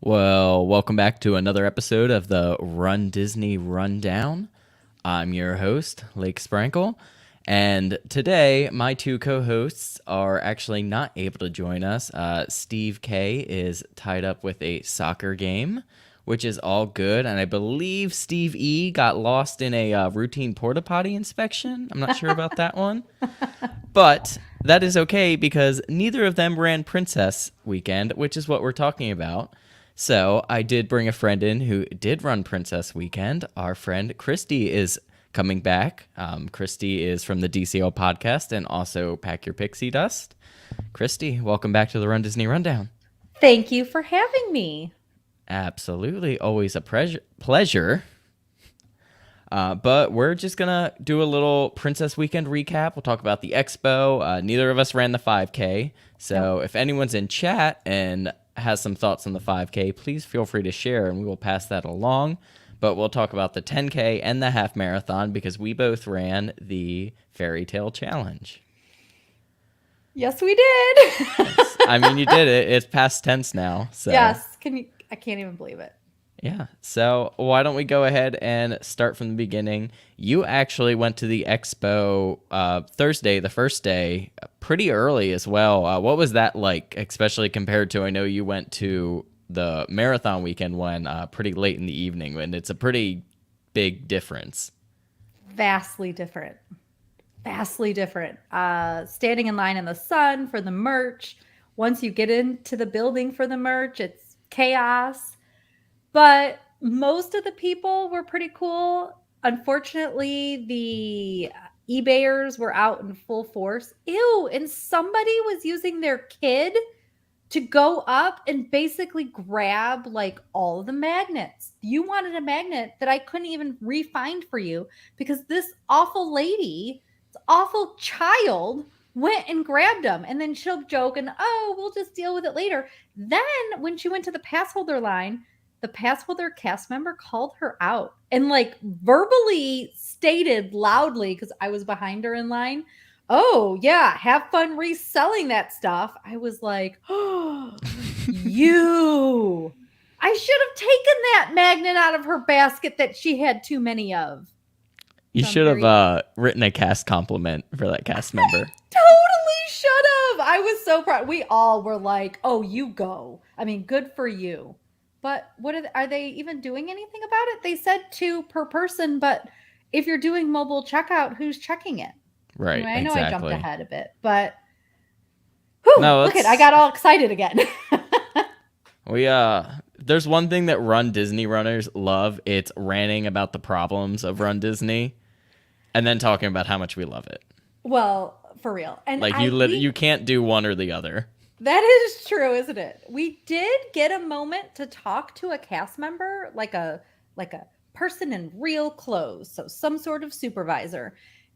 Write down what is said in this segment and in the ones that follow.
Well, welcome back to another episode of the Run Disney Rundown. I'm your host, Lake Sprankle, and today my two co-hosts are actually not able to join us. Steve K is tied up with a soccer game, which is all good, and I believe Steve E got lost in a routine porta potty inspection. I'm not sure about that one, but that is okay because neither of them ran Princess Weekend, which is what we're talking about. So I did bring a friend in who did run Princess Weekend. Our friend Christy is coming back. Christy is from the DCO podcast and also Pack Your Pixie Dust. Christy, welcome back to the Run Disney Rundown. Thank you for having me. Absolutely. Always a pleasure. But we're just going to do a little Princess Weekend recap. We'll talk about the expo. Neither of us ran the 5K. So if anyone's in chat and has some thoughts on the 5K, please feel free to share and we will pass that along. But we'll talk about the 10K and the half marathon because we both ran the Fairy Tale Challenge. Yes, we did. Yes. I mean, you did it. It's past tense now. So. Yes. I can't even believe it. Yeah. So why don't we go ahead and start from the beginning? You actually went to the expo Thursday, the first day, pretty early as well. What was that like, especially compared to, I know you went to the marathon weekend one pretty late in the evening, and it's a pretty big difference. Vastly different. Vastly different. Standing in line in the sun for the merch. Once you get into the building for the merch, it's chaos. But most of the people were pretty cool. Unfortunately, the eBayers were out in full force. Ew, and somebody was using their kid to go up and basically grab like all of the magnets. You wanted a magnet that I couldn't even re-find for you because this awful lady, this awful child went and grabbed them. And then she'll joke and, oh, we'll just deal with it later. Then when she went to the pass holder line, the pass holder cast member called her out and like verbally stated loudly, because I was behind her in line, oh yeah, have fun reselling that stuff. I was like, oh, I should have taken that magnet out of her basket that she had too many of. You should have written a cast compliment for that cast member. Totally should have. I was so proud. We all were like, oh, you go. I mean, good for you. But what are they even doing anything about it? They said 2 per person, but if you're doing mobile checkout, who's checking it? Right. Anyway, I know exactly. I jumped ahead a bit, but look at, I got all excited again. There's one thing that Run Disney runners love. It's ranting about the problems of Run Disney and then talking about how much we love it. Well, for real. And like you can't do one or the other. That is true, isn't it? We did get a moment to talk to a cast member, like a person in real clothes, so some sort of supervisor.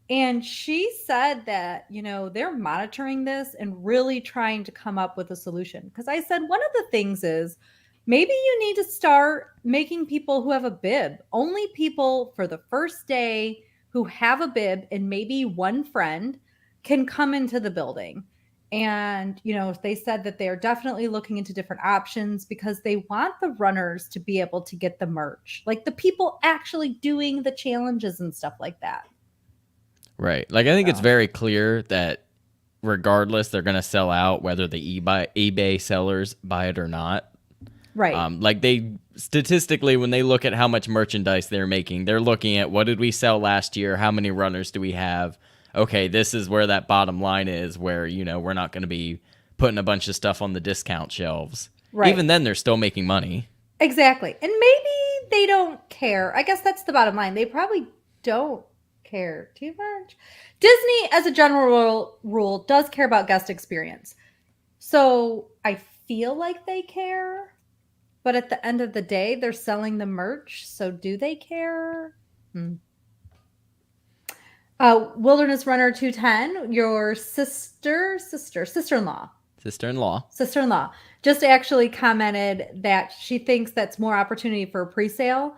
And she said that, they're monitoring this and really trying to come up with a solution. Because I said one of the things is maybe you need to start making people who have a bib, only people for the first day who have a bib and maybe one friend can come into the building. And, they said that they're definitely looking into different options because they want the runners to be able to get the merch, like the people actually doing the challenges and stuff like that. Like, I think it's very clear that regardless, they're going to sell out whether the eBay sellers buy it or not. Right. Like they statistically, when they look at how much merchandise they're making, they're looking at what did we sell last year? How many runners do we have? Okay, this is where that bottom line is where, we're not going to be putting a bunch of stuff on the discount shelves. Right. Even then, they're still making money. Exactly. And maybe they don't care. I guess that's the bottom line. They probably don't care too much. Disney, as a general rule, does care about guest experience. So I feel like they care. But at the end of the day, they're selling the merch. So do they care? Wilderness Runner 210, your sister-in-law Sister-in-law. Sister-in-law, just actually commented that she thinks that's more opportunity for a pre-sale.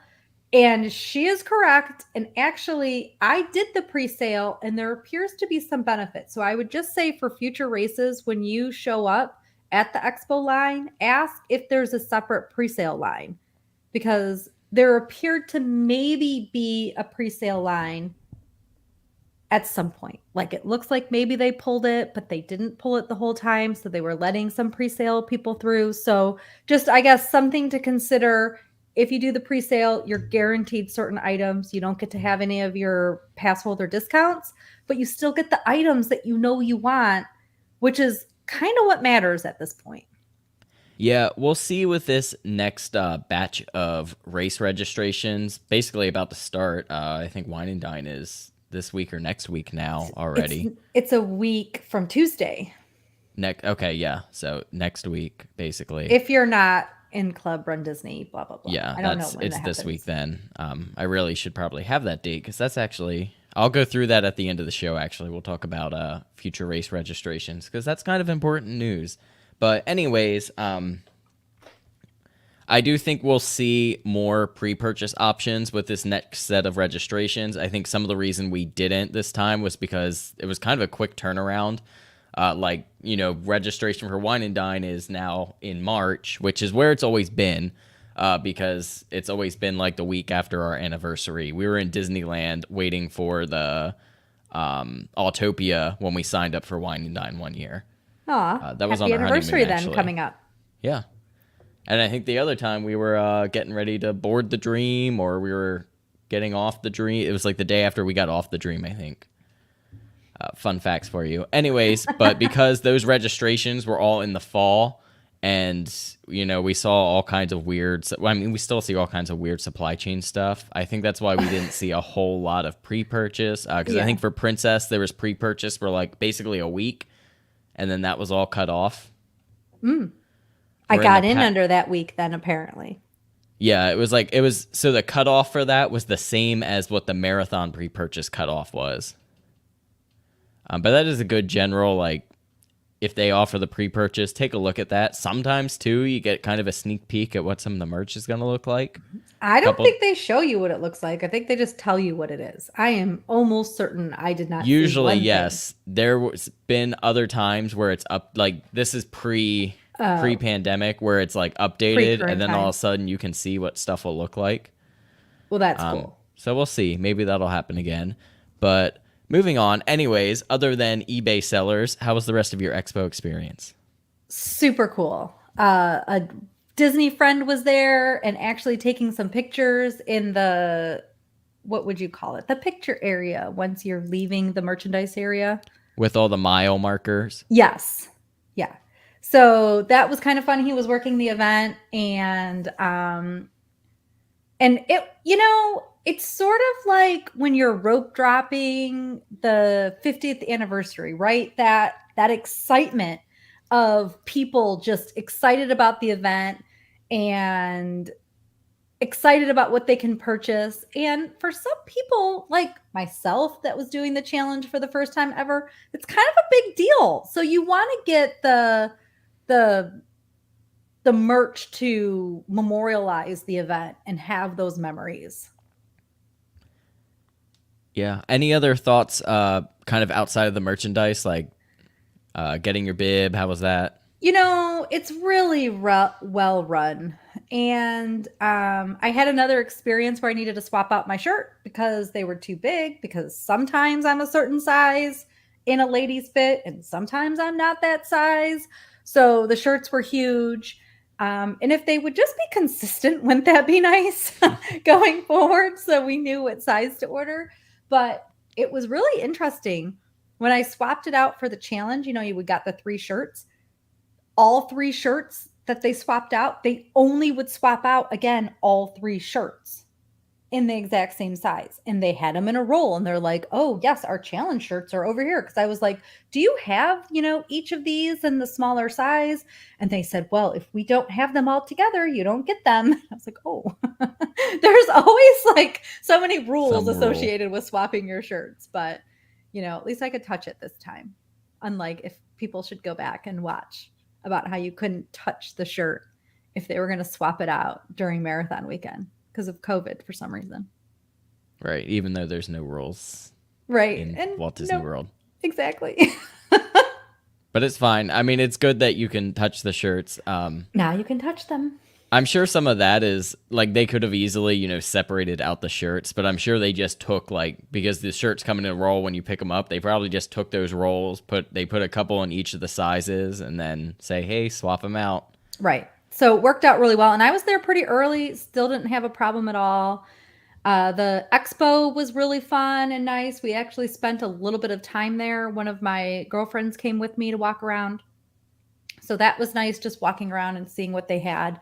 And she is correct. And actually, I did the pre-sale and there appears to be some benefit. So I would just say for future races, when you show up at the expo line, ask if there's a separate pre-sale line, because there appeared to maybe be a pre-sale line at some point. Like it looks like maybe they pulled it, but they didn't pull it the whole time. So they were letting some pre-sale people through. So just, I guess, something to consider. If you do the pre-sale, you're guaranteed certain items. You don't get to have any of your pass holder discounts, but you still get the items that you know you want, which is kind of what matters at this point. Yeah, we'll see with this next batch of race registrations. Basically about to start. I think Wine and Dine is this week or next week now already. It's a week from Tuesday. Okay, yeah. So next week, basically. If you're not in Club Run Disney, blah blah blah. Yeah, I don't know when it's that this happens. week then. I really should probably have that date because that's actually. I'll go through that at the end of the show. Actually, we'll talk about future race registrations because that's kind of important news. But anyways, I do think we'll see more pre-purchase options with this next set of registrations. I think some of the reason we didn't this time was because it was kind of a quick turnaround. Registration for Wine and Dine is now in March, which is where it's always been, because it's always been like the week after our anniversary. We were in Disneyland waiting for the Autopia when we signed up for Wine and Dine one year. Aw, that was happy on our anniversary honeymoon, then actually. coming up. Yeah. And I think the other time we were getting ready to board the Dream, or we were getting off the Dream. It was like the day after we got off the Dream, I think. Fun facts for you. Anyways, but because those registrations were all in the fall, and, we saw all kinds of weird... we still see all kinds of weird supply chain stuff. I think that's why we didn't see a whole lot of pre-purchase. Because I think for Princess, there was pre-purchase for like basically a week, and then that was all cut off. I got in under that week then, apparently. Yeah, so the cutoff for that was the same as what the marathon pre-purchase cutoff was. But that is a good general, if they offer the pre-purchase, take a look at that. Sometimes, too, you get kind of a sneak peek at what some of the merch is going to look like. I don't think they show you what it looks like. I think they just tell you what it is. I am almost certain I did not Usually, see one yes. thing. There was been other times where it's up, this is pre-pandemic, where it's updated, and then all of a sudden you can see what stuff will look like. Well, that's cool. So we'll see. Maybe that'll happen again. But moving on. Anyways, other than eBay sellers, how was the rest of your expo experience? Super cool. A Disney friend was there and actually taking some pictures in the, what would you call it? The picture area once you're leaving the merchandise area. With all the mile markers? Yes. Yeah. So that was kind of fun. He was working the event, and it, it's sort of like when you're rope dropping the 50th anniversary, right? That excitement of people just excited about the event and excited about what they can purchase. And for some people like myself that was doing the challenge for the first time ever, it's kind of a big deal. So you want to get the merch to memorialize the event and have those memories. Yeah. Any other thoughts kind of outside of the merchandise, getting your bib? How was that? It's really well run. And I had another experience where I needed to swap out my shirt because they were too big, because sometimes I'm a certain size in a lady's fit and sometimes I'm not that size. So the shirts were huge. And if they would just be consistent, wouldn't that be nice going forward? So we knew what size to order. But it was really interesting when I swapped it out for the challenge. We got the 3 shirts. All 3 shirts that they swapped out, they only would swap out again all 3 shirts in the exact same size. And they had them in a roll, and they're like, oh yes, our challenge shirts are over here. Cause I was like, do you have, each of these in the smaller size? And they said, well, if we don't have them all together, you don't get them. I was like, oh, there's always so many rules associated with swapping your shirts, but at least I could touch it this time. Unlike if people should go back and watch about how you couldn't touch the shirt if they were going to swap it out during marathon weekend because of COVID for some reason. Right. Even though there's no rules Right. in And Walt Disney World. Exactly. But it's fine. I mean, it's good that you can touch the shirts. Now you can touch them. I'm sure some of that is like they could have easily, separated out the shirts, but I'm sure they just took because the shirts come in a roll when you pick them up, they probably just took those rolls, put a couple in each of the sizes, and then say, hey, swap them out. Right. So it worked out really well. And I was there pretty early, still didn't have a problem at all. The expo was really fun and nice. We actually spent a little bit of time there. One of my girlfriends came with me to walk around. So that was nice, just walking around and seeing what they had.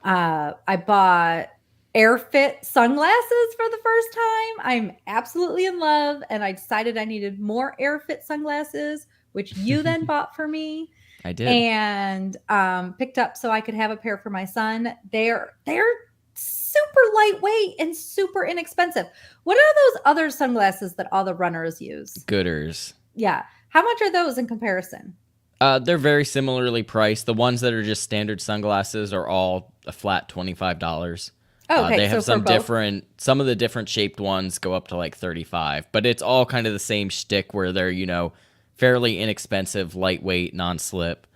I bought AirFit sunglasses for the first time. I'm absolutely in love. And I decided I needed more AirFit sunglasses, which you then bought for me. I did. And picked up so I could have a pair for my son. They're super lightweight and super inexpensive. What are those other sunglasses that all the runners use? Gooders. Yeah. How much are those in comparison? They're very similarly priced. The ones that are just standard sunglasses are all a flat $25. Oh, okay. They have so some of the different shaped ones go up to like $35, but it's all kind of the same shtick where they're, fairly inexpensive, lightweight, non-slip.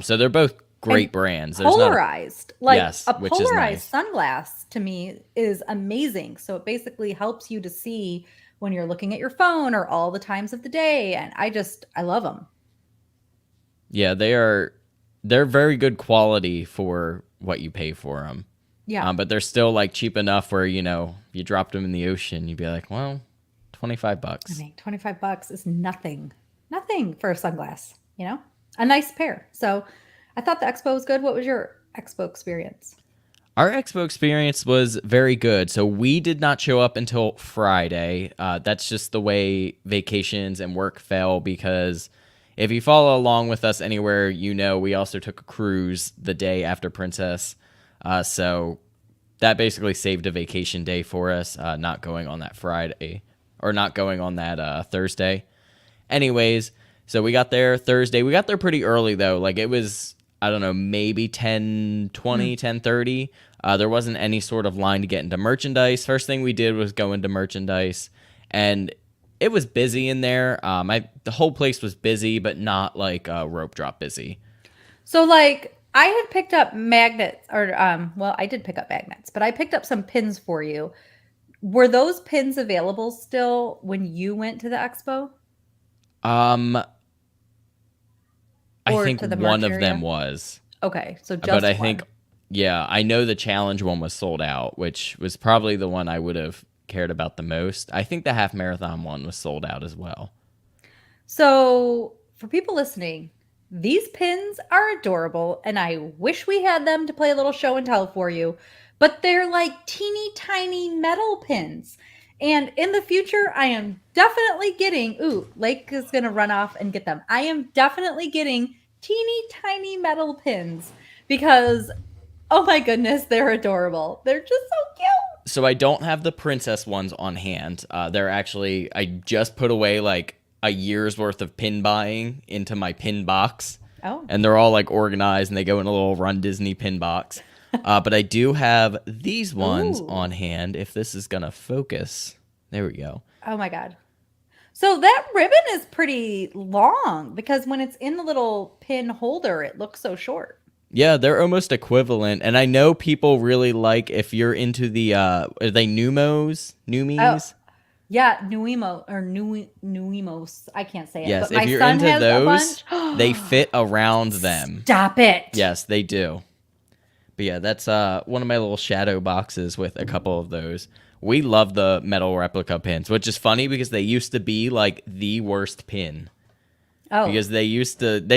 So they're both great brands. There's polarized. Yes, a which is polarized nice. sunglass to me is amazing. So it basically helps you to see when you're looking at your phone or all the times of the day. And I love them. Yeah, they're very good quality for what you pay for them. Yeah. But they're still cheap enough where, if you dropped them in the ocean, you'd be like, well, $25. I mean, $25 is nothing for a sunglass, a nice pair. So I thought the expo was good. What was your expo experience? Our expo experience was very good. So we did not show up until Friday. That's just the way vacations and work fell, because if you follow along with us anywhere, we also took a cruise the day after Princess. So that basically saved a vacation day for us, not going on that Friday or not going on that Thursday. Anyways, so we got there Thursday. We got there pretty early, though. It was, I don't know, maybe 10:20, 10:30. There wasn't any sort of line to get into merchandise. First thing we did was go into merchandise, and it was busy in there. The whole place was busy, but not rope drop busy. So I had picked up magnets, or I did pick up magnets, but I picked up some pins for you. Were those pins available still when you went to the expo? I Or think to the one merch of them area? was. Okay, so just But I one. think, yeah, I know the challenge one was sold out, which was probably the one I would have cared about the most. I think the half marathon one was sold out as well. So for people listening, these pins are adorable, and I wish we had them to play a little show and tell for you, but they're like teeny tiny metal pins. And in the future, I am definitely getting, Lake is going to run off and get them. I am definitely getting teeny tiny metal pins because, oh my goodness, they're adorable. They're just so cute. So I don't have the princess ones on hand. They're actually, I just put away a year's worth of pin buying into my pin box. Oh. And they're all organized, and they go in a little Run Disney pin box. But I do have these ones on hand, if this is going to focus. There we go. Oh my God. So that ribbon is pretty long because when it's in the little pin holder, it looks so short. Yeah, they're almost equivalent. And I know people really if you're into the, are they Numos? Numies? Yeah, Nuimos. I can't say it. Yes, but my if you're son into has those, a bunch. they fit around them. Stop it. Yes, they do. But yeah, that's one of my little shadow boxes with a couple of those. We love the metal replica pins, which is funny because they used to be the worst pin. Oh. Because they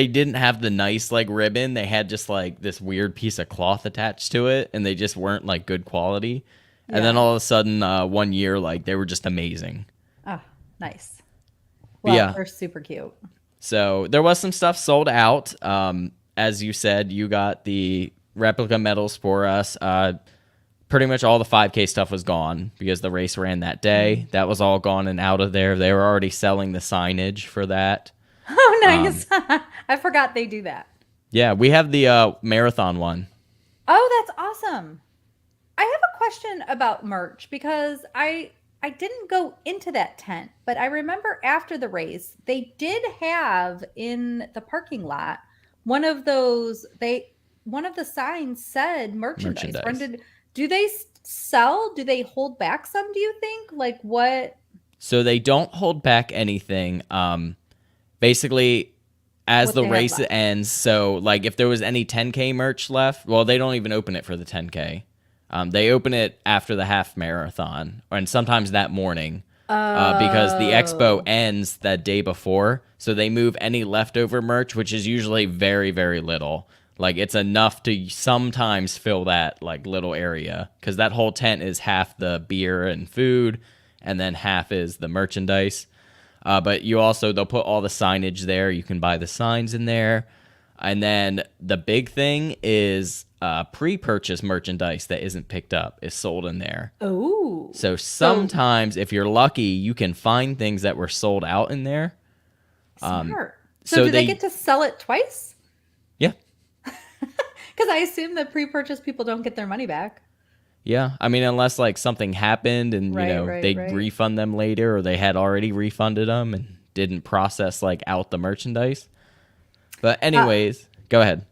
didn't have the nice ribbon. They had just this weird piece of cloth attached to it, and they just weren't good quality. Yeah. And then all of a sudden, 1 year, they were just amazing. Oh, nice. Well, yeah. They're super cute. So there was some stuff sold out. As you said, you got the replica medals for us. Pretty much all the 5K stuff was gone because the race ran that day. That was all gone and out of there. They were already selling the signage for that. Oh Nice. I forgot they do that. Yeah, we have the marathon one. Oh, that's awesome. I have a question about merch because I didn't go into that tent, but I remember after the race, they did have in the parking lot one of those they one of the signs said merchandise. Merchandise. Do they sell? Do they hold back some, do you think? Like what So they don't hold back anything. Basically, as what the they have race left? ends, so like if there was any 10K merch left, well, they don't even open it for the 10K. They open it after the half marathon, and sometimes that morning, because the expo Oh. ends that day before. So they move any leftover merch, which is usually very, very little. Like it's enough to sometimes fill that like little area, because that whole tent is half the beer and food, and then half is the merchandise. But you also, they'll put all the signage there. You can buy the signs in there. And then the big thing is pre-purchase merchandise that isn't picked up is sold in there. Oh. So sometimes, if you're lucky, you can find things that were sold out in there. Smart. So, so do they they- get to sell it twice? Yeah. Because I assume that pre-purchase people don't get their money back. Yeah. I mean, unless like something happened and, Right, they right. refund them later, or they had already refunded them and didn't process like out the merchandise. But anyways, go ahead.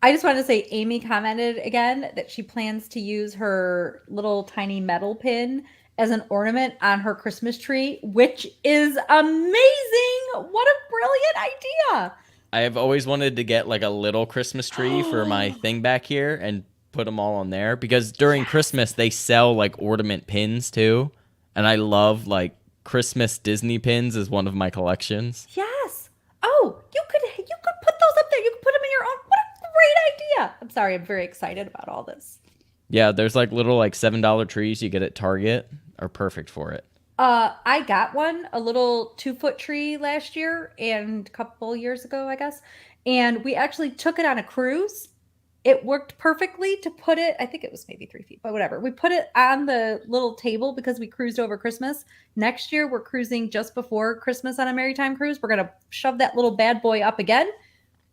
I just wanted to say Amy commented again that she plans to use her little tiny metal pin as an ornament on her Christmas tree, which is amazing. What a brilliant idea. I have always wanted to get like a little Christmas tree for my thing back here and put them all on there, because during Christmas they sell like ornament pins too, and I love like Christmas Disney pins is one of my collections. Yes. Oh, you could put those up there. You could put them in your own. What a great idea. I'm sorry. I'm very excited about all this. Yeah, there's like little like $7 trees you get at Target are perfect for it. I got one, a little 2-foot tree last year and a couple years ago, I guess. And we actually took it on a cruise. It worked perfectly to put it, I think it was maybe 3 feet, but whatever. We put it on the little table because we cruised over Christmas. Next year, we're cruising just before Christmas on a Maritime cruise. We're going to shove that little bad boy up again.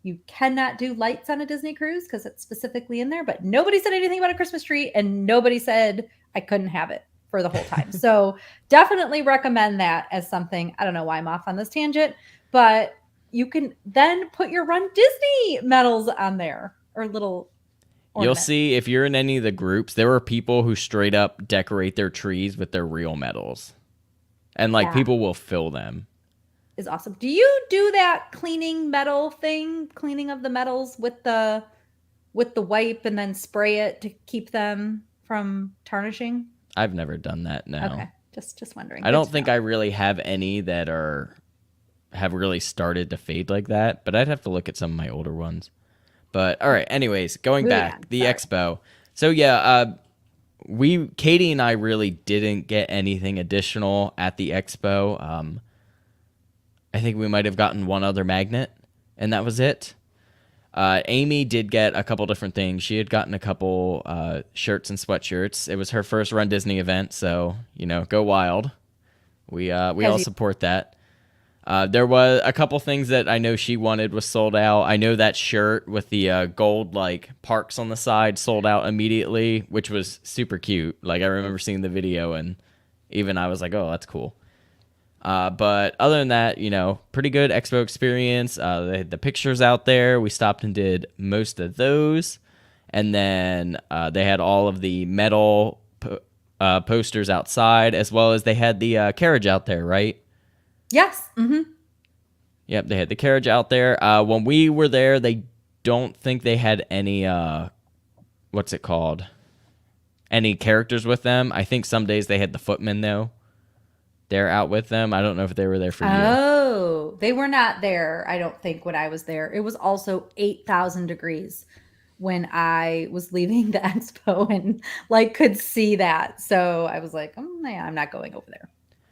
You cannot do lights on a Disney cruise because it's specifically in there, but nobody said anything about a Christmas tree and nobody said I couldn't have it for the whole time. So definitely recommend that as something. I don't know why I'm off on this tangent, but you can then put your Run Disney medals on there or little You'll ornament. see if you're in any of the groups, there are people who straight up decorate their trees with their real medals. And like Yeah. people will fill them. Is awesome. Do you do that cleaning metal thing, cleaning of the metals with the wipe and then spray it to keep them from tarnishing? I've never done that, no. Okay. Just wondering. I Good don't to think know. I really have any that have really started to fade like that, but I'd have to look at some of my older ones. But all right, anyways, going Moving back, on, the sorry. expo. So yeah, Katie and I really didn't get anything additional at the expo. I think we might have gotten one other magnet, and that was it. Amy did get a couple different things. She had gotten a couple shirts and sweatshirts. It was her first Run Disney event, so go wild. We all support that. There was a couple things that I know she wanted was sold out. I know that shirt with the gold like parks on the side sold out immediately, which was super cute. Like I remember seeing the video, and even I was like, "Oh, that's cool." But other than that, pretty good expo experience. They had the pictures out there. We stopped and did most of those. And then they had all of the metal posters outside, as well as they had the carriage out there, right? Yes. Mm-hmm. Yep, they had the carriage out there. When we were there, they don't think they had any, what's it called? Any characters with them. I think some days they had the footmen, though. They're out with them. I don't know if they were there for you. Oh, they were not there, I don't think, when I was there. It was also 8,000 degrees when I was leaving the expo and could see that. So I was like, yeah, I'm not going over there.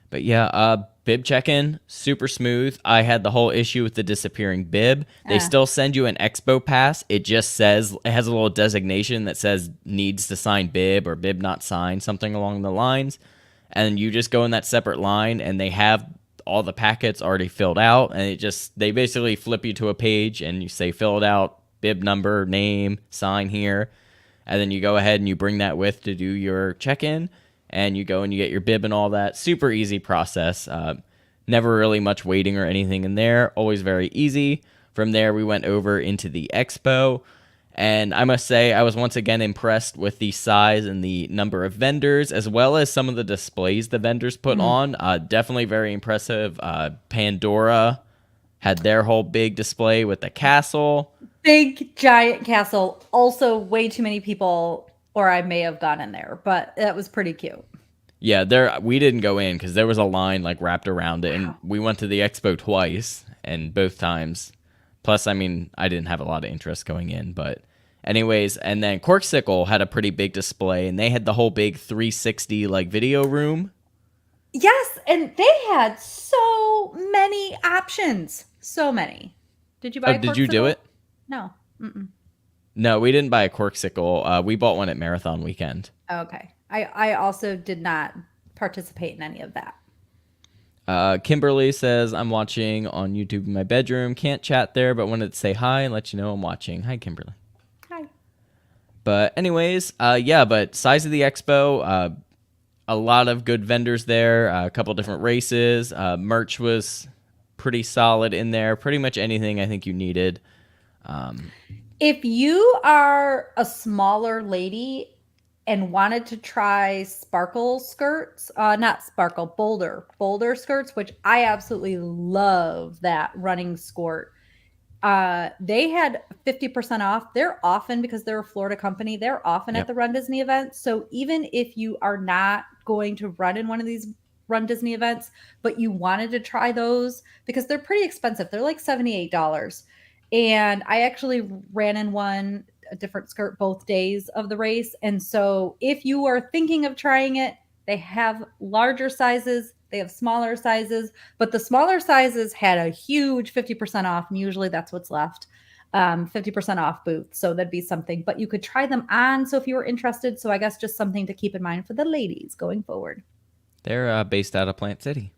But yeah, bib check-in, super smooth. I had the whole issue with the disappearing bib. They still send you an expo pass. It just says, it has a little designation that says needs to sign bib or bib not signed, something along the lines. And you just go in that separate line, and they have all the packets already filled out, and they basically flip you to a page and you say fill it out, bib number, name, sign here, and then you go ahead and you bring that with to do your check-in, and you go and you get your bib and all that. Super easy process. Never really much waiting or anything in there. Always very easy. From there, we went over into the expo, and I must say I was once again impressed with the size and the number of vendors, as well as some of the displays the vendors put on. Definitely very impressive. Pandora had their whole big display with the castle. Big, giant castle. Also, way too many people, or I may have gone in there, but that was pretty cute. Yeah, we didn't go in because there was a line like wrapped around it, and we went to the expo twice, and both times. Plus, I mean, I didn't have a lot of interest going in, but anyways, and then Corksicle had a pretty big display, and they had the whole big 360 like video room. Yes, and they had so many options. So many. Did you buy a Did you do Corksicle? it? No. Mm-mm. No, we didn't buy a Corksicle. We bought one at Marathon Weekend. Okay. I also did not participate in any of that. Kimberly says, I'm watching on YouTube in my bedroom. Can't chat there, but wanted to say hi and let you know I'm watching. Hi, Kimberly. Hi. But anyways, but size of the expo, a lot of good vendors there, a couple different races. Merch was pretty solid in there. Pretty much anything I think you needed. If you are a smaller lady and wanted to try sparkle skirts, not sparkle, boulder skirts, which I absolutely love that running skirt. They had 50% off. They're often, because they're a Florida company, they're often at the Run Disney events. So even if you are not going to run in one of these Run Disney events, but you wanted to try those, because they're pretty expensive. They're like $78. And I actually ran in one, a different skirt, both days of the race. And so if you are thinking of trying it, they have larger sizes, they have smaller sizes, but the smaller sizes had a huge 50% off. And usually that's what's left. 50% off booth. So that'd be something, but you could try them on. So if you were interested, so I guess just something to keep in mind for the ladies going forward. They're based out of Plant City.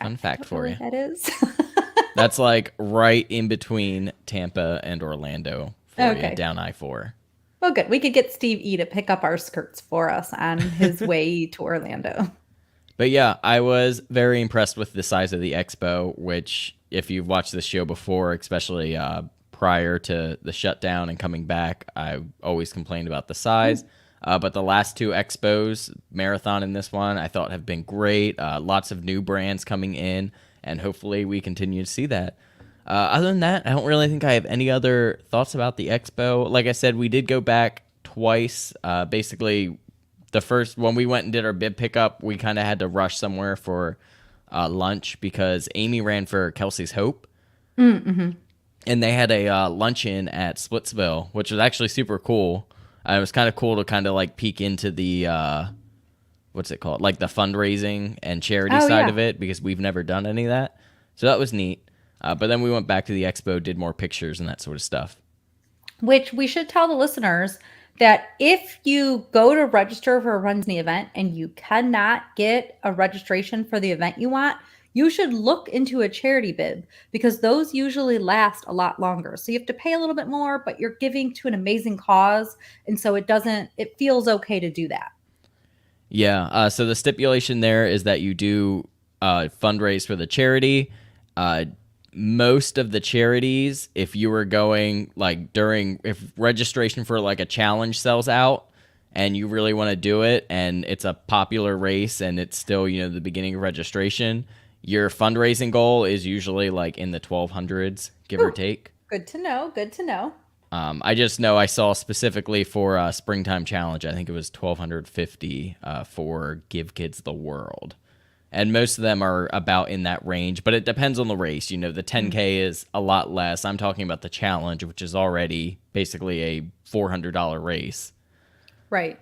Fun fact for you. That is. That's like right in between Tampa and Orlando for you, down I-4. Well, good. We could get Steve E to pick up our skirts for us on his way to Orlando. But yeah, I was very impressed with the size of the expo, which if you've watched this show before, especially prior to the shutdown and coming back, I always complained about the size. But the last two expos, Marathon and this one, I thought have been great. Lots of new brands coming in, and hopefully we continue to see that. Other than that, I don't really think I have any other thoughts about the expo. Like I said, we did go back twice. Basically, the first, when we went and did our bib pickup, we kind of had to rush somewhere for lunch because Amy ran for Kelsey's Hope. Mm-hmm. And they had a luncheon at Splitsville, which was actually super cool. It was kind of cool to kind of like peek into the, what's it called? Like the fundraising and charity side of it, because we've never done any of that. So that was neat. But then we went back to the expo, did more pictures and that sort of stuff. Which we should tell the listeners that if you go to register for a Run Disney event and you cannot get a registration for the event you want, you should look into a charity bib, because those usually last a lot longer. So you have to pay a little bit more, but you're giving to an amazing cause. And so it feels okay to do that. Yeah. So the stipulation there is that you do fundraise for the charity. Most of the charities, if you were going like if registration for like a challenge sells out and you really want to do it and it's a popular race and it's still, the beginning of registration, your fundraising goal is usually like in the 1200s, give or take. Good to know. Good to know. I just know I saw specifically for Springtime Challenge, I think it was 1250 for Give Kids the World. And most of them are about in that range, but it depends on the race. The 10K is a lot less. I'm talking about the challenge, which is already basically a $400 race. Right.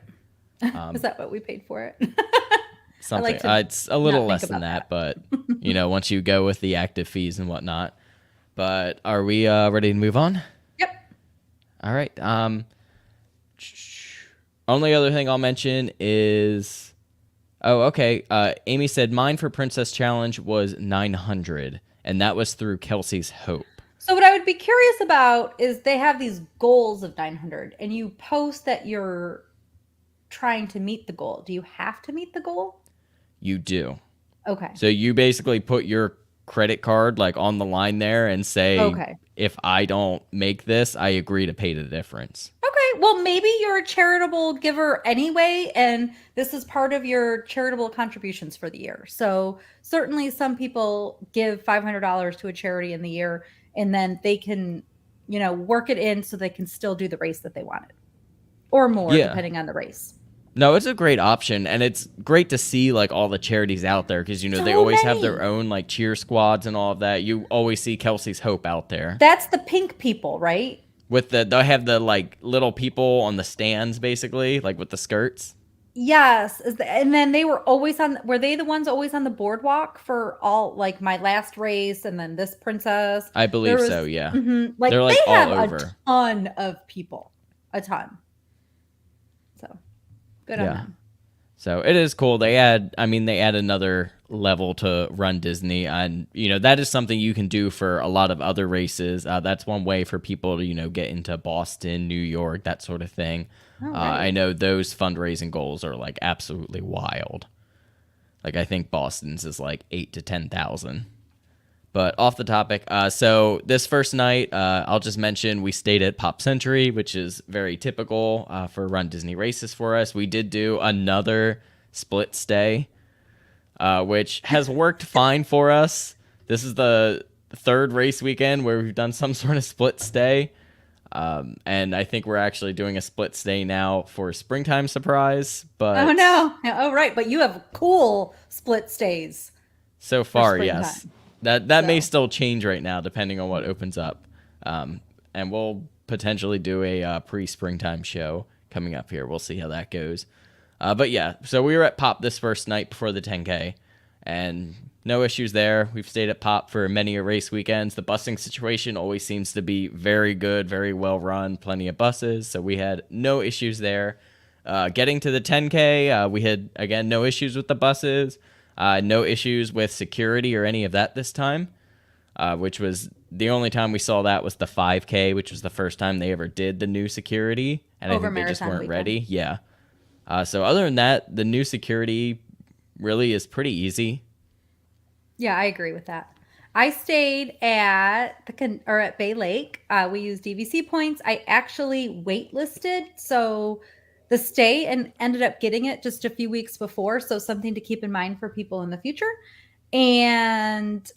Is that what we paid for it? Something. It's a little less than that, but once you go with the active fees and whatnot. But are we ready to move on? Yep. All right. Only other thing I'll mention is Oh, okay. Amy said mine for Princess Challenge was 900, and that was through Kelsey's Hope. So what I would be curious about is they have these goals of 900 and you post that you're trying to meet the goal. Do you have to meet the goal? You do. Okay. So you basically put your credit card like on the line there and say, Okay. if I don't make this, I agree to pay the difference. Okay. Well, maybe you're a charitable giver anyway, and this is part of your charitable contributions for the year. So certainly some people give $500 to a charity in the year and then they can, work it in so they can still do the race that they wanted or more Yeah. depending on the race. No, it's a great option, and it's great to see like all the charities out there because they So always have their many. own like cheer squads and all of that. You always see Kelsey's Hope out there That's the pink people, right? with they have the like little people on the stands basically, like with the skirts. Yes, and then they were they the ones always on the boardwalk for all like my last race and then this princess? I There believe so. was Yeah, they're like they like all have a over. ton of people. A ton. So, good on Yeah. them. So it is cool. They add another level to Run Disney, and that is something you can do for a lot of other races. That's one way for people to get into Boston, New York, that sort of thing. All I right. know those fundraising goals are like absolutely wild. Like I think Boston's is like 8 to 10,000. But off the topic, so this first night, I'll just mention we stayed at Pop Century, which is very typical for Run Disney races for us. We did do another split stay, which has worked fine for us. This is the third race weekend where we've done some sort of split stay. And I think we're actually doing a split stay now for Springtime Surprise. Oh But no. Oh right, but you have cool split stays so for far, yes. springtime. That may So, still change right now, depending on what opens up. And we'll potentially do a pre-springtime show coming up here. We'll see how that goes. But yeah, so we were at Pop this first night before the 10K, and no issues there. We've stayed at Pop for many a race weekends. The busing situation always seems to be very good, very well run, plenty of buses, so we had no issues there. Getting to the 10K, we had, again, no issues with the buses, no issues with security or any of that this time, which was the only time we saw that was the 5K, which was the first time they ever did the new security, and I over think they just marathon weren't weekend. ready. Yeah. So other than that, the new security really is pretty easy. Yeah, I agree with that. I stayed at at Bay Lake. We used DVC points. I actually waitlisted, so the stay and ended up getting it just a few weeks before. So something to keep in mind for people in the future. And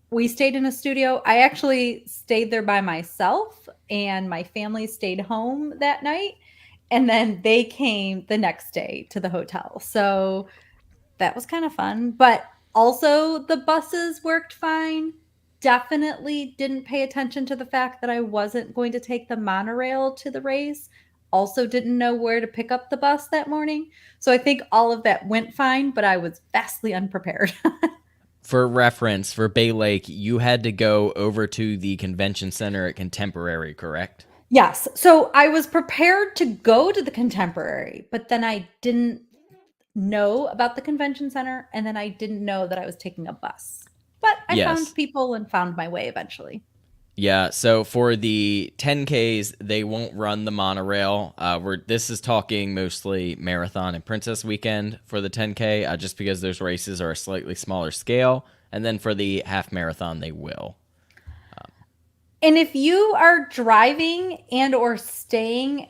we stayed in a studio. I actually stayed there by myself, and my family stayed home that night. And then they came the next day to the hotel. So that was kind of fun. But also, the buses worked fine. Definitely didn't pay attention to the fact that I wasn't going to take the monorail to the race. Also, didn't know where to pick up the bus that morning. So I think all of that went fine, but I was vastly unprepared. For reference, for Bay Lake, you had to go over to the convention center at Contemporary, correct? Yes. So I was prepared to go to the Contemporary, but then I didn't know about the convention center. And then I didn't know that I was taking a bus. But I found Yes. people and found my way eventually. Yeah, so for the 10Ks, they won't run the monorail. This is talking mostly marathon and Princess Weekend for the 10K, just because those races are a slightly smaller scale. And then for the half marathon, they will. And if you are driving and or staying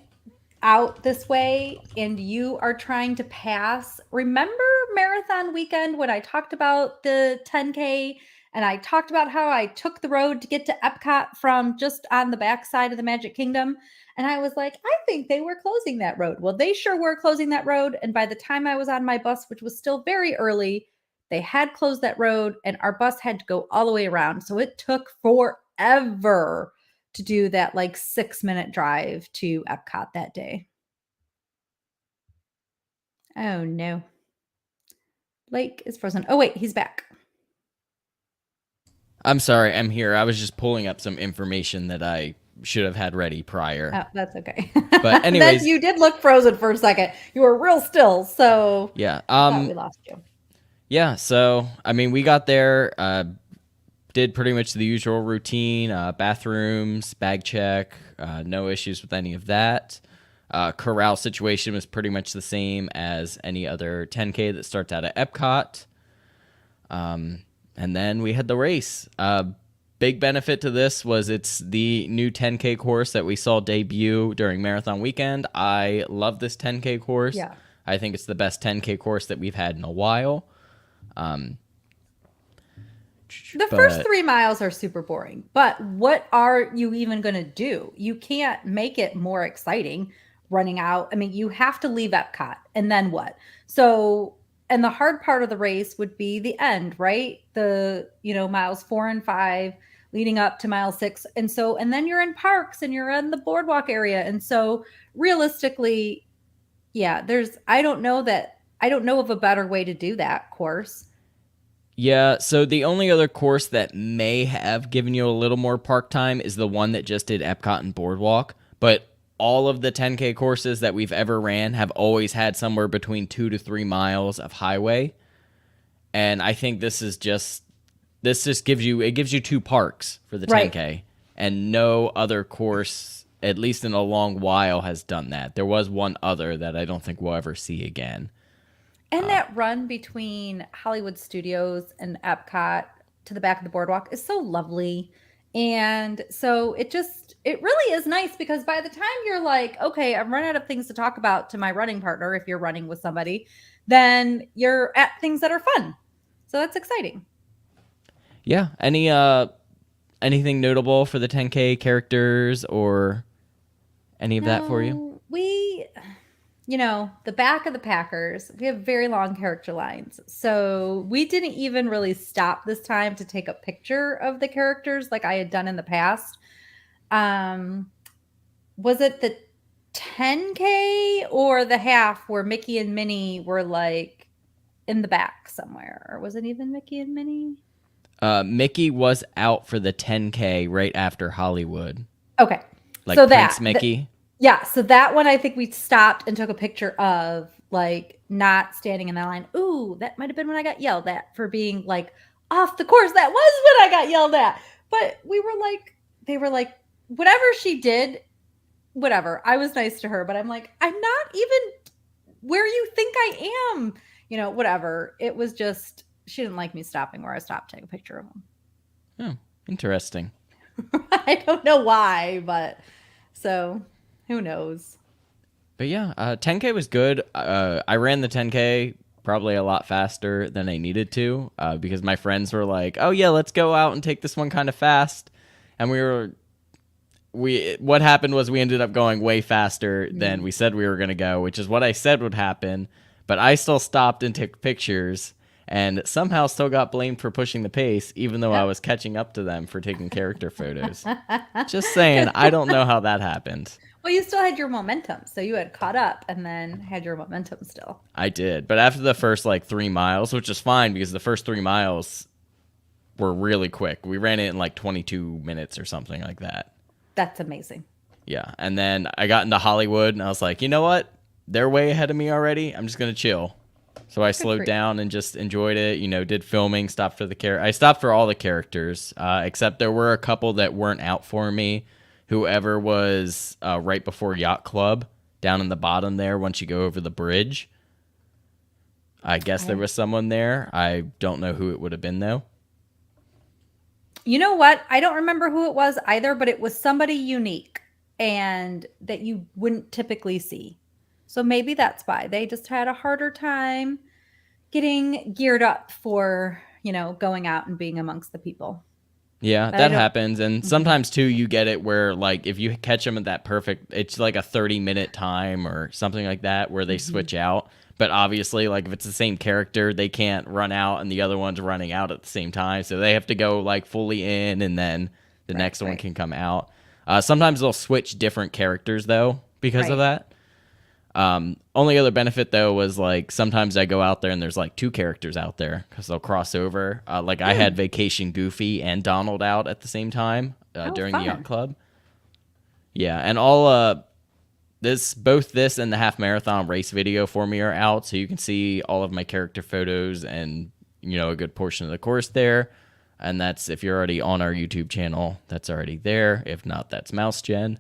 out this way and you are trying to pass, remember marathon weekend when I talked about the 10K and I talked about how I took the road to get to Epcot from just on the backside of the Magic Kingdom? And I was like, I think they were closing that road. Well, they sure were closing that road. And by the time I was on my bus, which was still very early, they had closed that road and our bus had to go all the way around. So it took forever to do that like 6-minute drive to Epcot that day. Oh no. Lake is frozen. Oh wait, he's back. I'm sorry, I'm here. I was just pulling up some information that I should have had ready prior. Oh, that's okay. But Then anyways, you did look frozen for a second. You were real still, so yeah. I thought we lost you. Yeah, so I mean, we got there, did pretty much the usual routine, bathrooms, bag check, no issues with any of that. Corral situation was pretty much the same as any other 10K that starts out at Epcot. And then we had the race. Big benefit to this was it's the new 10K course that we saw debut during Marathon Weekend. I love this 10K course. Yeah. I think it's the best 10K course that we've had in a while. The first 3 miles are super boring, but what are you even going to do? You can't make it more exciting running out. I mean, you have to leave Epcot, and then what? So, and the hard part of the race would be the end, right? The, miles 4 and 5 leading up to mile 6. And so, and then you're in parks and you're in the boardwalk area. And so realistically, yeah, I don't know of a better way to do that course. Yeah, so the only other course that may have given you a little more park time is the one that just did Epcot and Boardwalk. But all of the 10K courses that we've ever ran have always had somewhere between 2 to 3 miles of highway. And I think this just gives you 2 parks for the 10K. Right. And no other course, at least in a long while, has done that. There was one other that I don't think we'll ever see again. And that run between Hollywood Studios and Epcot to the back of the boardwalk is so lovely. And so it really is nice because by the time you're like, okay, I've run out of things to talk about to my running partner, if you're running with somebody, then you're at things that are fun. So that's exciting. Yeah. Anything notable for the 10K characters or any of that for you? The back of the Packers, we have very long character lines. So we didn't even really stop this time to take a picture of the characters like I had done in the past. Was it the 10K or the half where Mickey and Minnie were like in the back somewhere? Or was it even Mickey and Minnie? Mickey was out for the 10K right after Hollywood. Okay. Like so Prince Mickey. Yeah, so that one I think we stopped and took a picture of, like, not standing in that line. Ooh, that might have been when I got yelled at for being, like, off the course. That was when I got yelled at. But they were like, whatever she did, whatever. I was nice to her, but I'm like, I'm not even where you think I am. Whatever. It was just, she didn't like me stopping where I stopped to take a picture of them. Oh, interesting. I don't know why, but so... who knows? But yeah, 10K was good. I ran the 10K probably a lot faster than I needed to because my friends were like, "Oh yeah, let's go out and take this one kind of fast." And what happened was we ended up going way faster than we said we were going to go, which is what I said would happen. But I still stopped and took pictures and somehow still got blamed for pushing the pace, even though I was catching up to them for taking character photos. Just saying, I don't know how that happened. Well, you still had your momentum, so you had caught up and then had your momentum still. I did, but after the first 3 miles, which is fine because the first 3 miles were really quick. We ran it in 22 minutes or something like that. That's amazing. Yeah, and then I got into Hollywood and I was like, you know what? They're way ahead of me already. I'm just going to chill. So I slowed down and just enjoyed it, did filming, stopped for I stopped for all the characters, except there were a couple that weren't out for me. Whoever was right before Yacht Club, down in the bottom there, once you go over the bridge. I guess there was someone there. I don't know who it would have been, though. You know what? I don't remember who it was either, but it was somebody unique and that you wouldn't typically see. So maybe that's why. They just had a harder time getting geared up for, going out and being amongst the people. Yeah, that happens. And sometimes, too, you get it where, if you catch them at that perfect, it's like a 30-minute time or something like that where they switch out. But obviously, if it's the same character, they can't run out and the other one's running out at the same time. So they have to go, fully in and then the next one can come out. Sometimes they'll switch different characters, though, because of that. Only other benefit, though, was sometimes I go out there and there's 2 characters out there because they'll cross over. I had Vacation Goofy and Donald out at the same time during the Yacht Club. Yeah, and all both this and the half marathon race video for me are out, so you can see all of my character photos and a good portion of the course there. And that's, if you're already on our YouTube channel, that's already there. If not, that's Mouse Gen.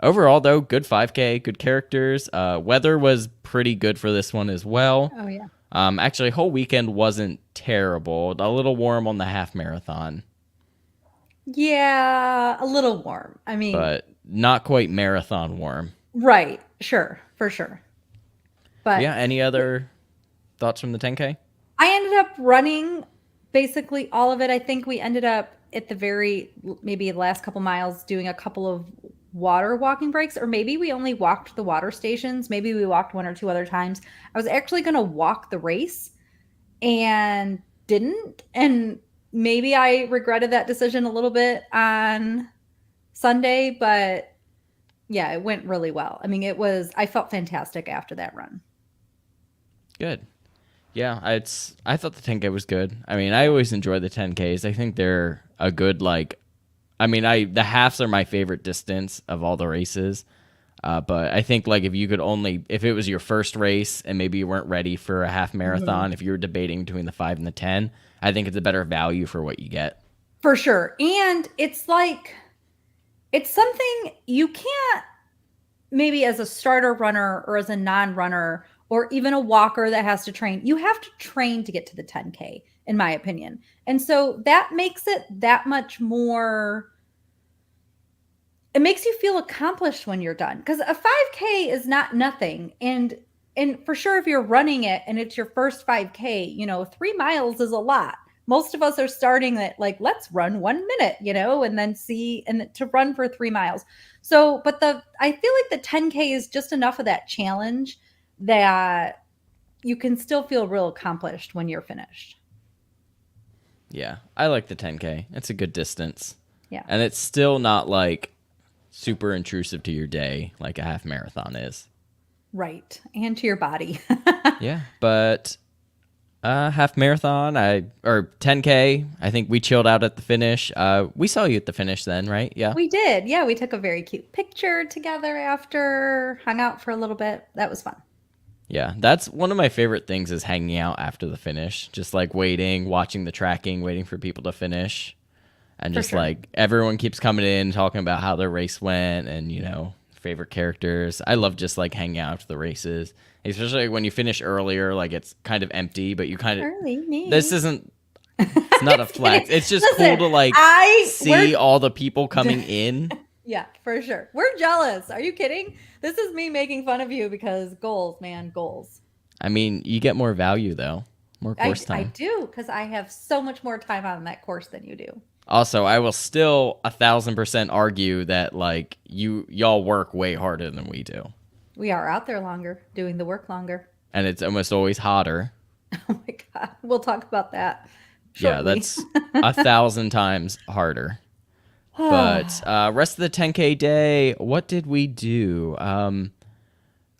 Overall, though, good 5K, good characters. Weather was pretty good for this one as well. Oh yeah. Actually, whole weekend wasn't terrible. A little warm on the half marathon, Yeah, a little warm. I mean, but not quite marathon warm. right, sure, for sure. But Yeah, any other thoughts from the 10K? I ended up running basically all of it. I think we ended up at maybe the last couple miles doing a couple of water walking breaks, or maybe we only walked the water stations. Maybe we walked one or two other times. I was actually going to walk the race and didn't. And maybe I regretted that decision a little bit on Sunday, but yeah, it went really well. I mean, I felt fantastic after that run. Good. Yeah, I thought the 10K was good. I mean, I always enjoy the 10Ks. I think they're a good the halves are my favorite distance of all the races. But I think if it was your first race and maybe you weren't ready for a half marathon, if you were debating between the 5 and the 10, I think it's a better value for what you get. For sure. And it's something you can't, maybe as a starter runner or as a non-runner or even a walker that has to train, you have to train to get to the 10K, in my opinion. And so that makes it that much more, it makes you feel accomplished when you're done, because a 5K is not nothing. And for sure, if you're running it and it's your first 5K, 3 miles is a lot. Most of us are starting at let's run 1 minute, and then to run for 3 miles. So, but I feel like the 10K is just enough of that challenge that you can still feel real accomplished when you're finished. Yeah, I like the 10K. It's a good distance. Yeah. And it's still not super intrusive to your day like a half marathon is. Right. And to your body. Yeah, but half marathon, or 10K, I think we chilled out at the finish. We saw you at the finish then, right? Yeah. We did. Yeah, we took a very cute picture together after, hung out for a little bit. That was fun. Yeah, that's one of my favorite things, is hanging out after the finish. Just waiting, watching the tracking, waiting for people to finish. And For just sure. Everyone keeps coming in, talking about how their race went and, favorite characters. I love just hanging out after the races, especially when you finish earlier. It's kind of empty, but you kind of, Early me. this isn't, it's not a flex. It's just Listen, cool to see we're- all the people coming in. Yeah, for sure. We're jealous. Are you kidding? This is me making fun of you because goals, man, goals. I mean, you get more value though, more course I time. do, because I have so much more time on that course than you do. Also, I will still 1,000% argue that y'all work way harder than we do, We are out there longer, doing the work longer. and it's almost always hotter. Oh my God. We'll talk about that. Yeah, shortly. that's 1,000 times harder. But rest of the 10K day, what did we do?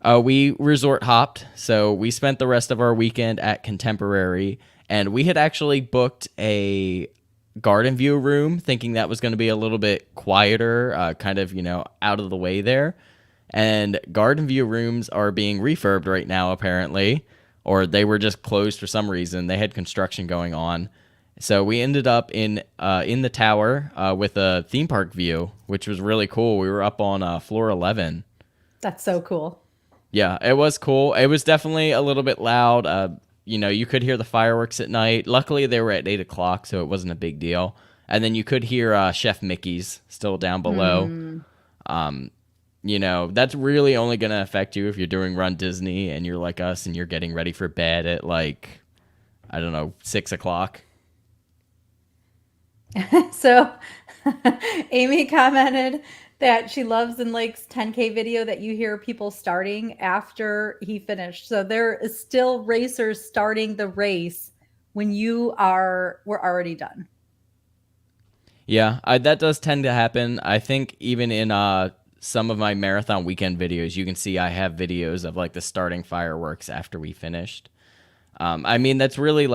We resort hopped, so we spent the rest of our weekend at Contemporary, and we had actually booked a garden view room, thinking that was going to be a little bit quieter, kind of out of the way there. And garden view rooms are being refurbed right now, apparently, or they were just closed for some reason. They had construction going on. So we ended up in the tower with a theme park view, which was really cool. We were up on floor 11. That's so cool. Yeah, it was cool. It was definitely a little bit loud. You could hear the fireworks at night. Luckily, they were at 8 o'clock, so it wasn't a big deal. And then you could hear Chef Mickey's still down below. That's really only going to affect you if you're doing Run Disney and you're like us and you're getting ready for bed at 6 o'clock. So Amy commented that she loves in Lake's 10K video that you hear people starting after he finished. So there is still racers starting the race when we're already done. Yeah, that does tend to happen. I think even in some of my marathon weekend videos, you can see I have videos of the starting fireworks after we finished. I mean, that's really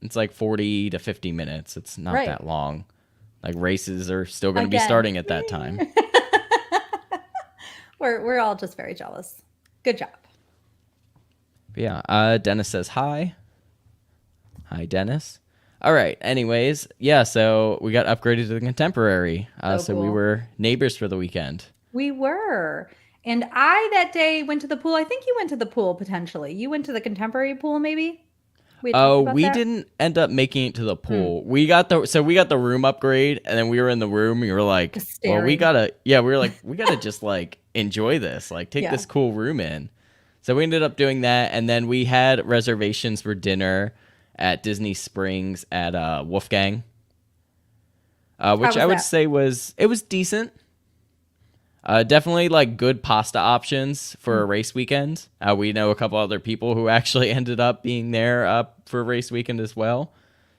it's 40 to 50 minutes. It's not Right. that long. Races are still going to be Again. starting at that time. We're all just very jealous. Good job. Yeah. Dennis says hi. Hi, Dennis. All right. Anyways, yeah. So we got upgraded to the contemporary. So So we cool. were neighbors for the weekend. We were. And I that day went to the pool. I think you went to the pool potentially. You went to the contemporary pool, maybe? We had talked Oh, about we that. didn't end up making it to the Mm, pool. We got the room upgrade, and then we were in the room. And we were like, just well, we staring. gotta, yeah, we were like, we gotta just like enjoy this, like take Yeah. this cool room in. So we ended up doing that, and then we had reservations for dinner at Disney Springs at Wolfgang, How which was I would that? say was decent. Definitely like good pasta options for a Mm. race weekend. We know a couple other people who actually ended up being there for a race weekend as well.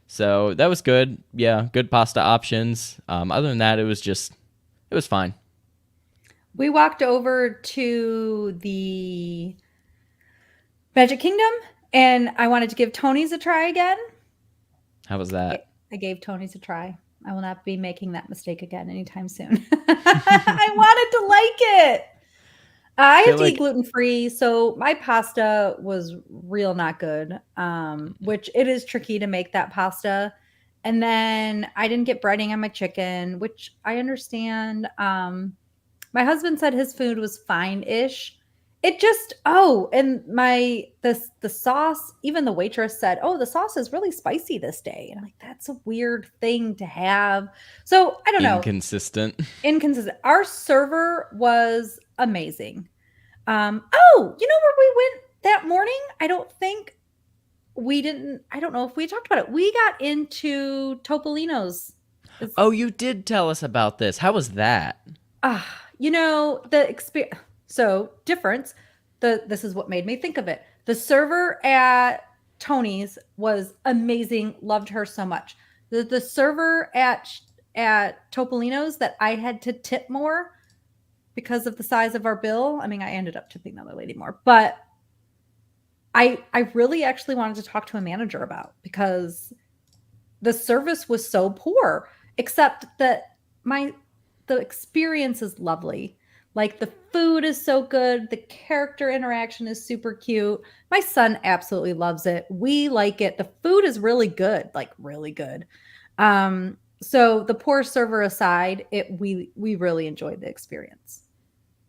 So that was good. Yeah, good pasta options. Other than that, it was fine. We walked over to the Magic Kingdom and I wanted to give Tony's a try again. How was that? I gave Tony's a try. I will not be making that mistake again anytime soon. I wanted to like it. I I have feel to eat like gluten free, so my pasta was real not good. Which it is tricky to make that pasta. And then I didn't get breading on my chicken, which I understand. My husband said his food was fine-ish. It just and the sauce, even the waitress said, "Oh, the sauce is really spicy this day." And I'm like, "That's a weird thing to have." So, I don't know, inconsistent. inconsistent. Our server was amazing. You know where we went that morning? I don't know if we talked about it. We got into Topolino's. It's Oh, you did tell us about this. How was that? the experience. So difference. This is what made me think of it. The server at Tony's was amazing. Loved her so much. The server at Topolino's that I had to tip more because of the size of our bill. I mean, I ended up tipping the other lady more, but I really actually wanted to talk to a manager about because the service was so poor, except that the experience is lovely. Like the food is so good, the character interaction is super cute. My son absolutely loves it. We like it. The food is really good, like really good. So the poor server aside, we really enjoyed the experience.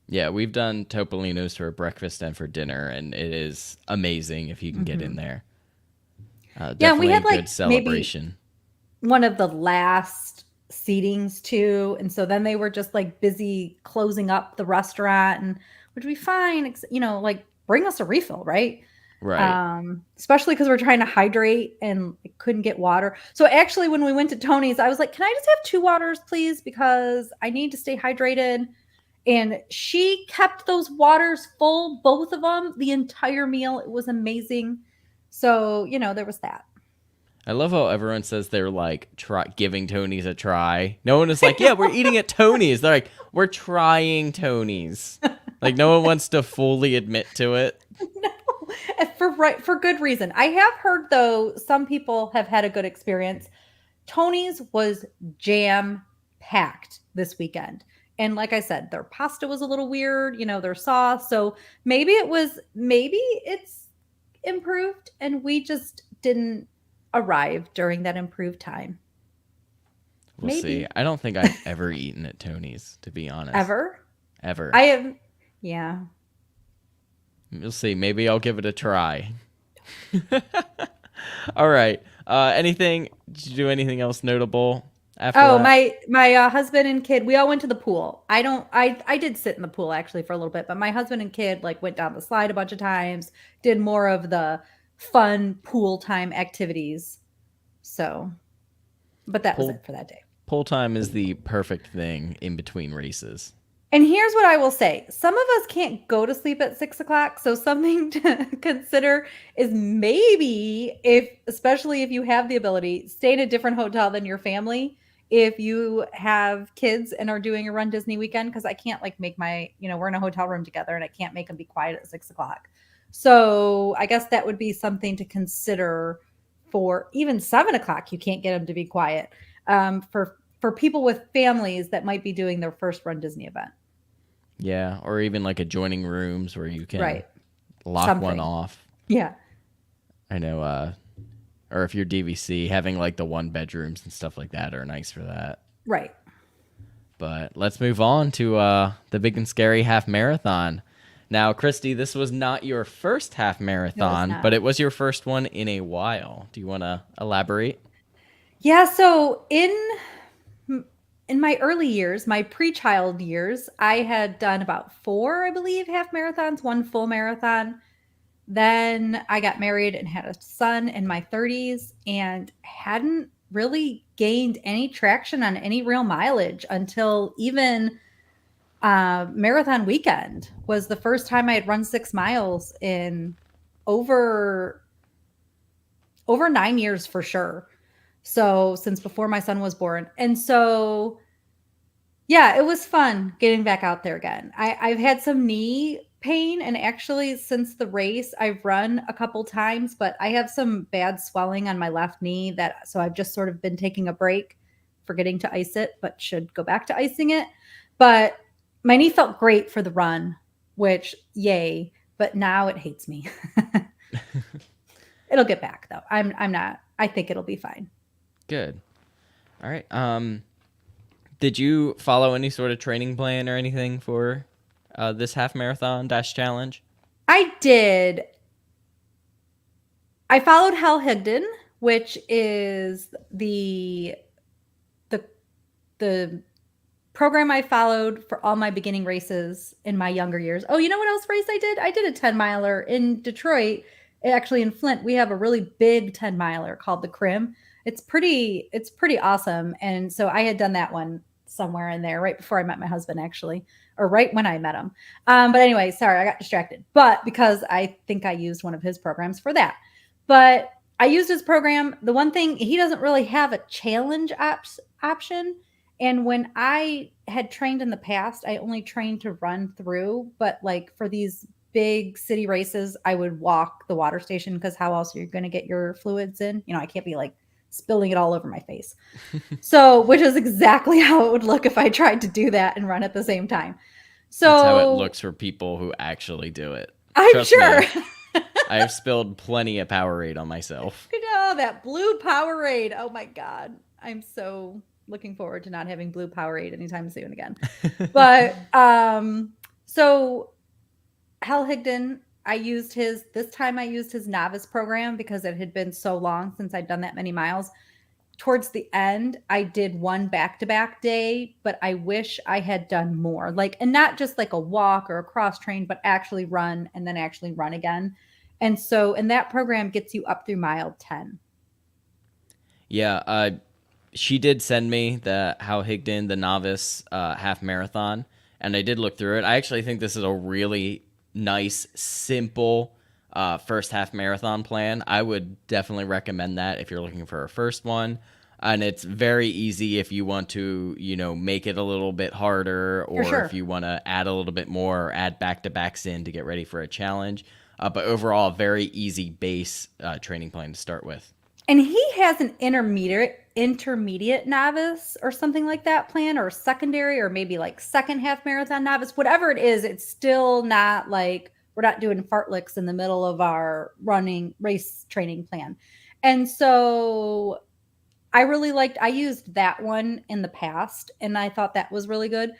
Yeah, we've done Topolino's for breakfast and for dinner, and it is amazing if you can get in Mhm. there. Yeah, and we Definitely a had like good maybe celebration. one of the last seatings too, and so then they were just like busy closing up the restaurant, and which we fine, like bring us a refill, right? Right. Especially because we're trying to hydrate and I couldn't get water. So actually, when we went to Tony's, I was like, "Can I just have two waters, please? Because I need to stay hydrated." And she kept those waters full, both of them, the entire meal. It was amazing. So there was that. I love how everyone says they're like giving Tony's a try. No one is like, yeah, we're eating at Tony's. They're like, we're trying Tony's. Like no one wants to fully admit to it. No, for good reason. I have heard though some people have had a good experience. Tony's was jam packed this weekend. And like I said, their pasta was a little weird, their sauce. So maybe it's improved and we just didn't arrive during that improved time. We'll see. Maybe. I don't think I've ever eaten at Tony's, to be honest. Ever. Ever. I have, yeah. We'll see. Maybe I'll give it a try. All right. Anything? Did you do anything else notable after Oh, that? my husband and kid, we all went to the pool. I did sit in the pool actually for a little bit, but my husband and kid like went down the slide a bunch of times, did more of the fun pool time activities. So, but that was Pull it for that day. pull time is the perfect thing in between races. And here's what I will say. Some of us can't go to sleep at 6 o'clock. So something to consider is maybe especially if you have the ability, stay in a different hotel than your family. If you have kids and are doing a Run Disney weekend, because I can't like make we're in a hotel room together and I can't make them be quiet at 6 o'clock. So I guess that would be something to consider for even 7 o'clock. You can't get them to be quiet. For people with families that might be doing their first Run Disney event. Yeah, or even like adjoining rooms where you can Right. lock one Something. off. Yeah. I know, or if you're DVC, having like the one bedrooms and stuff like that are nice for that. Right. But let's move on to the big and scary half marathon. Now, Christy, this was not your first half It was marathon, but not. it was your first one in a while. Do you want to elaborate? Yeah. So in my early years, my pre-child years, I had done about 4, I believe, half marathons, 1 full marathon. Then I got married and had a son in my 30s and hadn't really gained any traction on any real mileage until even marathon weekend was the first time I had run 6 miles in over 9 years for sure. So since before my son was born. And so yeah, it was fun getting back out there again. I've had some knee pain, and actually, since the race, I've run a couple times, but I have some bad swelling on my left knee so I've just sort of been taking a break, forgetting to ice it, but should go back to icing it. But my knee felt great for the run, which yay, but now it hates me. It'll get back though. I'm not. I think it'll be fine. Good. All right. Did you follow any sort of training plan or anything for this half marathon dash challenge? I did. I followed Hal Higdon, which is the the program I followed for all my beginning races in my younger years. Oh, you know what else race I did? I did a 10 miler in Detroit. Actually, in Flint, we have a really big 10 miler called the Crim. It's pretty awesome. And so I had done that one somewhere in there right before I met my husband, actually, or right when I met him. But anyway, sorry, I got distracted. But because I think I used one of his programs for that. But I used his program. The one thing, he doesn't really have a challenge option. And when I had trained in the past, I only trained to run through, but like for these big city races, I would walk the water station because how else are you going to get your fluids in? I can't be like spilling it all over my face. So, which is exactly how it would look if I tried to do that and run at the same time. That's how it So, looks for people who actually do it. I'm Trust sure. me, I have spilled plenty of Powerade on myself. That blue Powerade. Oh my God. I'm so looking forward to not having blue Powerade anytime soon again. But so Hal Higdon, this time I used his novice program because it had been so long since I'd done that many miles. Towards the end, I did one back-to-back day, but I wish I had done more. Like, and not just like a walk or a cross train, but actually run and then actually run again. And so, and that program gets you up through mile 10. Yeah, she did send me the Hal Higdon, the novice half marathon, and I did look through it. I actually think this is a really nice, simple first half marathon plan. I would definitely recommend that if you're looking for a first one. And it's very easy if you want to, make it a little bit harder, For or if sure. you want to add a little bit more, or add back-to-backs in to get ready for a challenge. But overall, a very easy base training plan to start with. And he has an intermediate novice or something like that plan, or secondary, or maybe like second half marathon novice, whatever it is. It's still not like we're not doing fartleks in the middle of our running race training plan. And so I used that one in the past and I thought that was really good.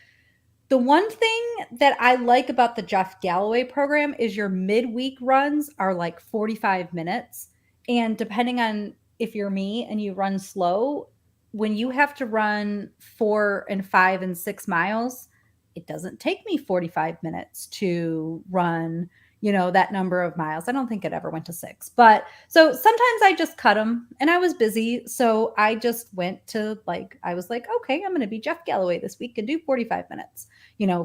The one thing that I like about the Jeff Galloway program is your midweek runs are like 45 minutes. And depending on if you're me and you run slow, when you have to run 4 and 5 and 6 miles, it doesn't take me 45 minutes to run, that number of miles. I don't think it ever went to 6. But so sometimes I just cut them and I was busy. So I just went to I was like, okay, I'm going to be Jeff Galloway this week and do 45 minutes,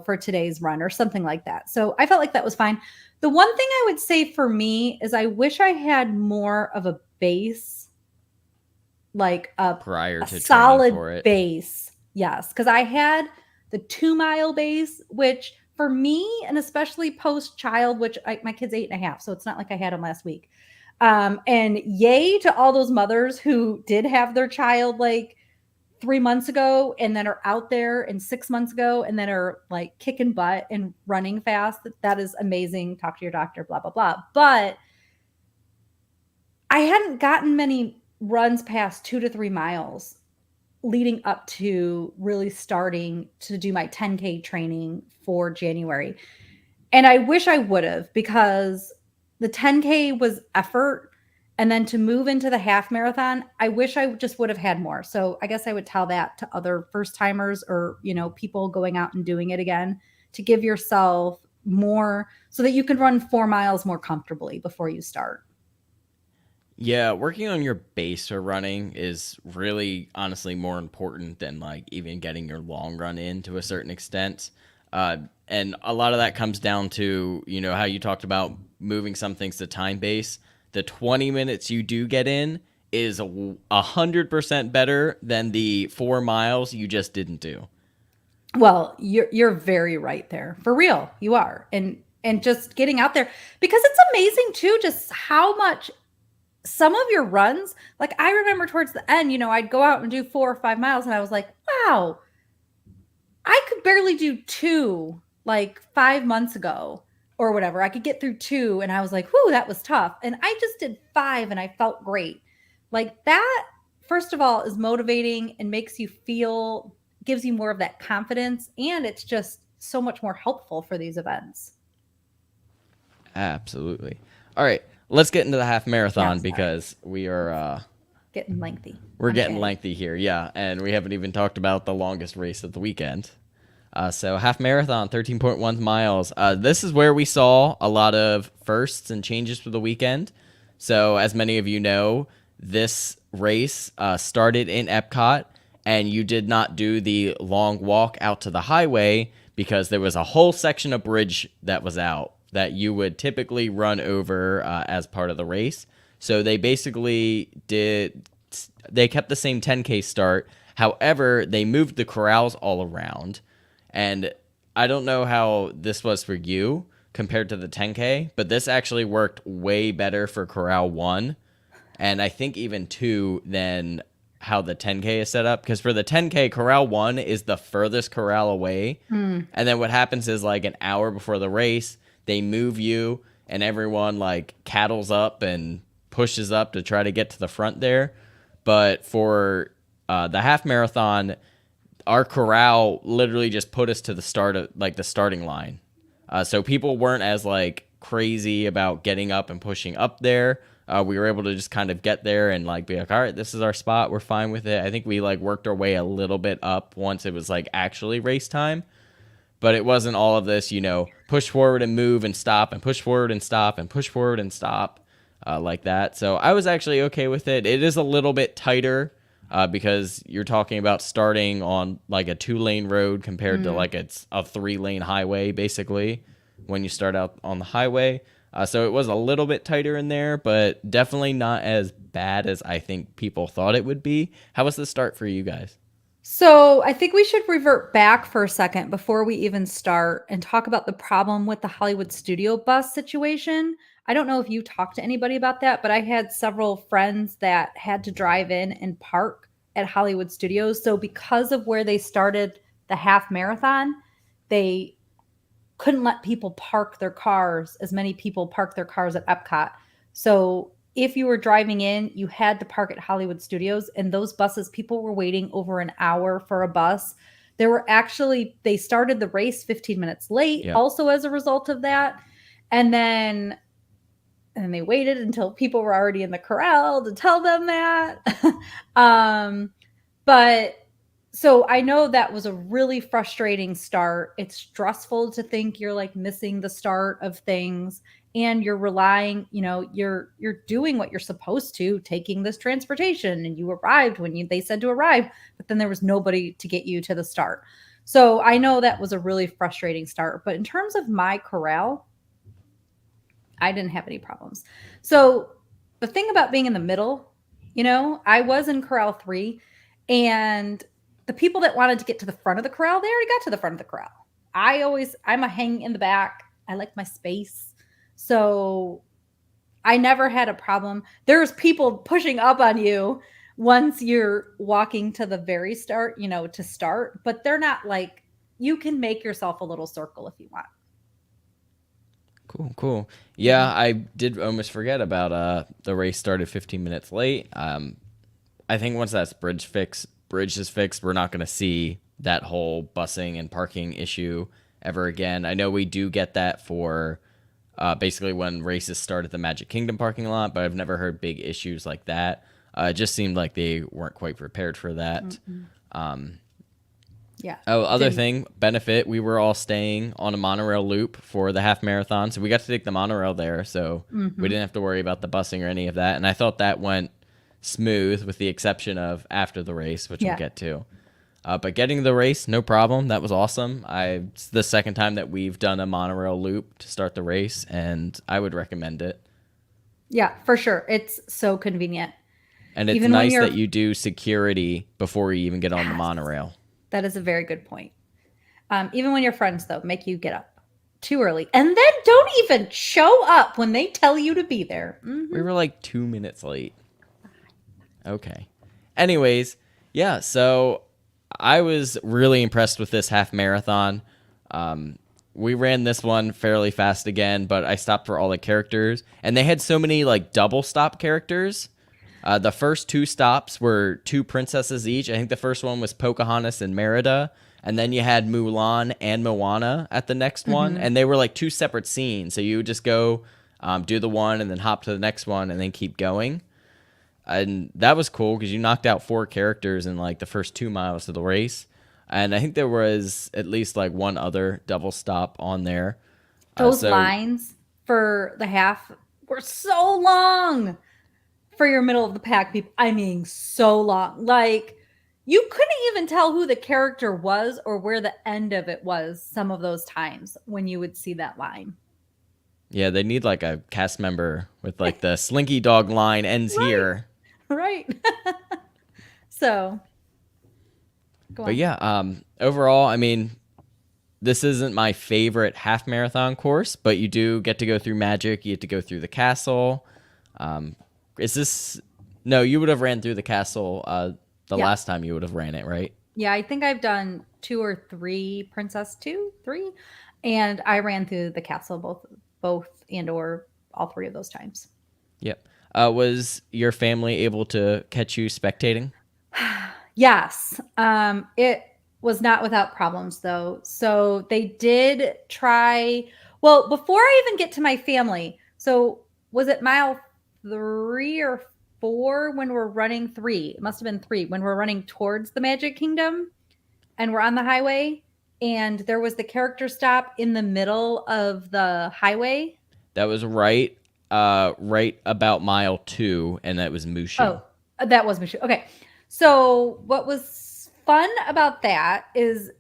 for today's run or something like that. So I felt like that was fine. The one thing I would say for me is I wish I had more of a base, like Prior a to training solid for it. base. Yes. Because I had the 2-mile base, which for me, and especially post-child, which my kid's 8.5, so it's not like I had him last week. And yay to all those mothers who did have their child 3 months ago and then are out there and 6 months ago and then are like kicking butt and running fast. That is amazing. Talk to your doctor, blah, blah, blah. But I hadn't gotten many runs past 2 to 3 miles leading up to really starting to do my 10K training for January. And I wish I would have, because the 10K was effort. And then to move into the half marathon, I wish I just would have had more. So I guess I would tell that to other first timers, or, people going out and doing it again, to give yourself more so that you can run 4 miles more comfortably before you start. Yeah, working on your base for running is really honestly more important than like even getting your long run in to a certain extent. And a lot of that comes down to, how you talked about moving some things to time base. The 20 minutes you do get in is 100% better than the 4 miles you just didn't do. Well, you're very right there. For real, you are. And just getting out there, because it's amazing too, just how much some of your runs, like I remember towards the end, I'd go out and do 4 or 5 miles and I was like, wow, I could barely do 2 like 5 months ago or whatever. I could get through 2 and I was like, whoo, that was tough. And I just did 5 and I felt great. Like that, first of all, is motivating and gives you more of that confidence. And it's just so much more helpful for these events. Absolutely. All right, let's get into the half marathon, Yeah, because we are getting lengthy. we're getting lengthy here. Yeah, and we haven't even talked about the longest race of the weekend. So half marathon, 13.1 miles. This is where we saw a lot of firsts and changes for the weekend. So as many of you know, this race started in Epcot, and you did not do the long walk out to the highway because there was a whole section of bridge that was out that you would typically run over as part of the race. So they basically they kept the same 10K start. However, they moved the corrals all around. And I don't know how this was for you compared to the 10K, but this actually worked way better for Corral 1, and I think even 2 than how the 10K is set up. Because for the 10K, Corral 1 is the furthest corral away. And then what happens is, like, an hour before the race, they move you, and everyone, like, cattles up and pushes up to try to get to the front there. But for the half marathon, our corral literally just put us to the start of, like, the starting line. So people weren't as, like, crazy about getting up and pushing up there. We were able to just kind of get there and, like, be like, all right, this is our spot. We're fine with it. I think we, like, worked our way a little bit up once it was, like, actually race time. But it wasn't all of this, push forward and move and stop and push forward and stop and push forward and stop like that. So I was actually okay with it. It is a little bit tighter because you're talking about starting on like a 2-lane road compared to like it's a 3-lane highway, basically, when you start out on the highway. So it was a little bit tighter in there, but definitely not as bad as I think people thought it would be. How was the start for you guys? So I think we should revert back for a second before we even start and talk about the problem with the Hollywood studio bus situation. I don't know if you talked to anybody about that, but I had several friends that had to drive in and park at Hollywood Studios. So because of where they started the half marathon, they couldn't let people park their cars, as many people park their cars at Epcot. So if you were driving in, you had to park at Hollywood Studios, and those buses, people were waiting over an hour for a bus. They started the race 15 minutes late, Yep. also as a result of that. And then they waited until people were already in the corral to tell them that. But so I know that was a really frustrating start. It's stressful to think you're like missing the start of things, and you're relying, you're doing what you're supposed to, taking this transportation, and you arrived when they said to arrive, but then there was nobody to get you to the start. So I know that was a really frustrating start, but in terms of my corral, I didn't have any problems. So the thing about being in the middle, I was in corral 3, and the people that wanted to get to the front of the corral, they already got to the front of the corral. I'm a hang in the back. I like my space. So I never had a problem. There's people pushing up on you once you're walking to the very start, to start, but they're not like, you can make yourself a little circle if you want. Cool. Yeah, I did almost forget about the race started 15 minutes late. I think once that bridge is fixed, we're not going to see that whole busing and parking issue ever again. I know we do get that for basically when races start at the Magic Kingdom parking lot, but I've never heard big issues like that. It just seemed like they weren't quite prepared for that. Yeah. Oh, other thing, benefit, we were all staying on a monorail loop for the half marathon, so we got to take the monorail there, so we didn't have to worry about the busing or any of that, and I thought that went smooth with the exception of after the race, which we'll get to. But getting the race, no problem. That was awesome. It's the second time that we've done a monorail loop to start the race, and I would recommend it. Yeah, for sure. It's so convenient. And it's Even nice that you do security before you even get on the monorail. That is a very good point. Even when your friends, though, make you get up too early and then don't even show up when they tell you to be there. We were like 2 minutes late. Okay. Anyways, yeah, so I was really impressed with this half marathon. We ran this one fairly fast again, but I stopped for all the characters, and they had so many like double stop characters. The first 2 stops were 2 princesses each. I think the first one was Pocahontas and Merida, and then you had Mulan and Moana at the next one, and they were like 2 separate scenes. So you would just go do the one and then hop to the next one and then keep going. And that was cool because you knocked out 4 characters in like the first 2 miles of the race. And I think there was at least like one other double stop on there. Those lines for the half were so long for your middle of the pack people. I mean, so long. Like, you couldn't even tell who the character was or where the end of it was some of those times when you would see that line. Yeah, they need like a cast member with like the Slinky Dog line ends here. Right. So, go on. But yeah, overall, I mean, this isn't my favorite half marathon course, but you do get to go through Magic. You get to go through the castle. Is this... No, you would have ran through the castle last time you would have ran it, right? Yeah, I think I've done 2 or 3 Princess 2, 3, and I ran through the castle both and or all 3 of those times. Yep. Was your family able to catch you spectating? Yes. It was not without problems though. So they did try, well, before I even get to my family. So was it mile 3 or 4 when we're running 3? It must have been 3 when we're running towards the Magic Kingdom and we're on the highway and there was the character stop in the middle of the highway. That was right about mile 2, and that was Mushu. Oh, that was Mushu. Okay. So what was fun about that is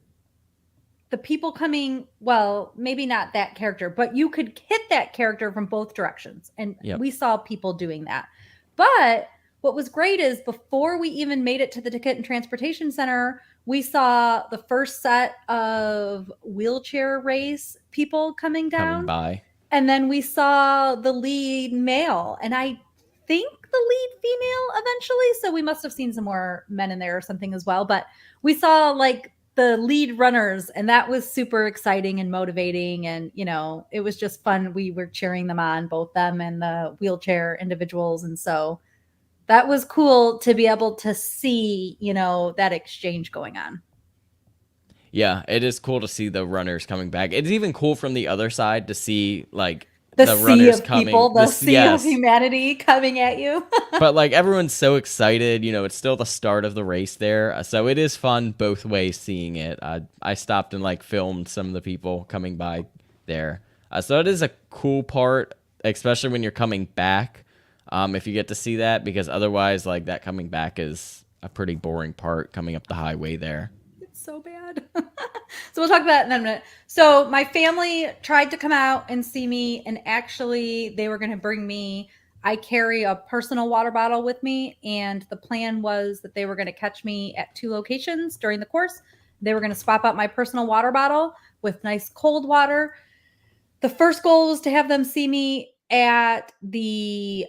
the people coming, well, maybe not that character, but you could hit that character from both directions. And we saw people doing that. But what was great is before we even made it to the Ticket and Transportation Center, we saw the first set of wheelchair race people coming down. By. And then we saw the lead male. And I think the lead female eventually. So we must have seen some more men in there or something as well. But we saw like the lead runners, and that was super exciting and motivating. And, you know, it was just fun. We were cheering them on, both them and the wheelchair individuals. And so that was cool to be able to see, you know, that exchange going on. Yeah, it is cool to see the runners coming back. It's even cool from the other side to see like the sea runners of coming, people, the sea of humanity coming at you. But like everyone's so excited, you know, it's still the start of the race there. So it is fun both ways seeing it. I stopped and like filmed some of the people coming by there. So it is a cool part, especially when you're coming back, if you get to see that, because otherwise like that coming back is a pretty boring part coming up the highway there. So bad. So we'll talk about that in a minute. So my family tried to come out and see me, and actually they were going to bring me, I carry a personal water bottle with me, and the plan was that they were going to catch me at 2 locations during the course. They were going to swap out my personal water bottle with nice cold water. The first goal was to have them see me at the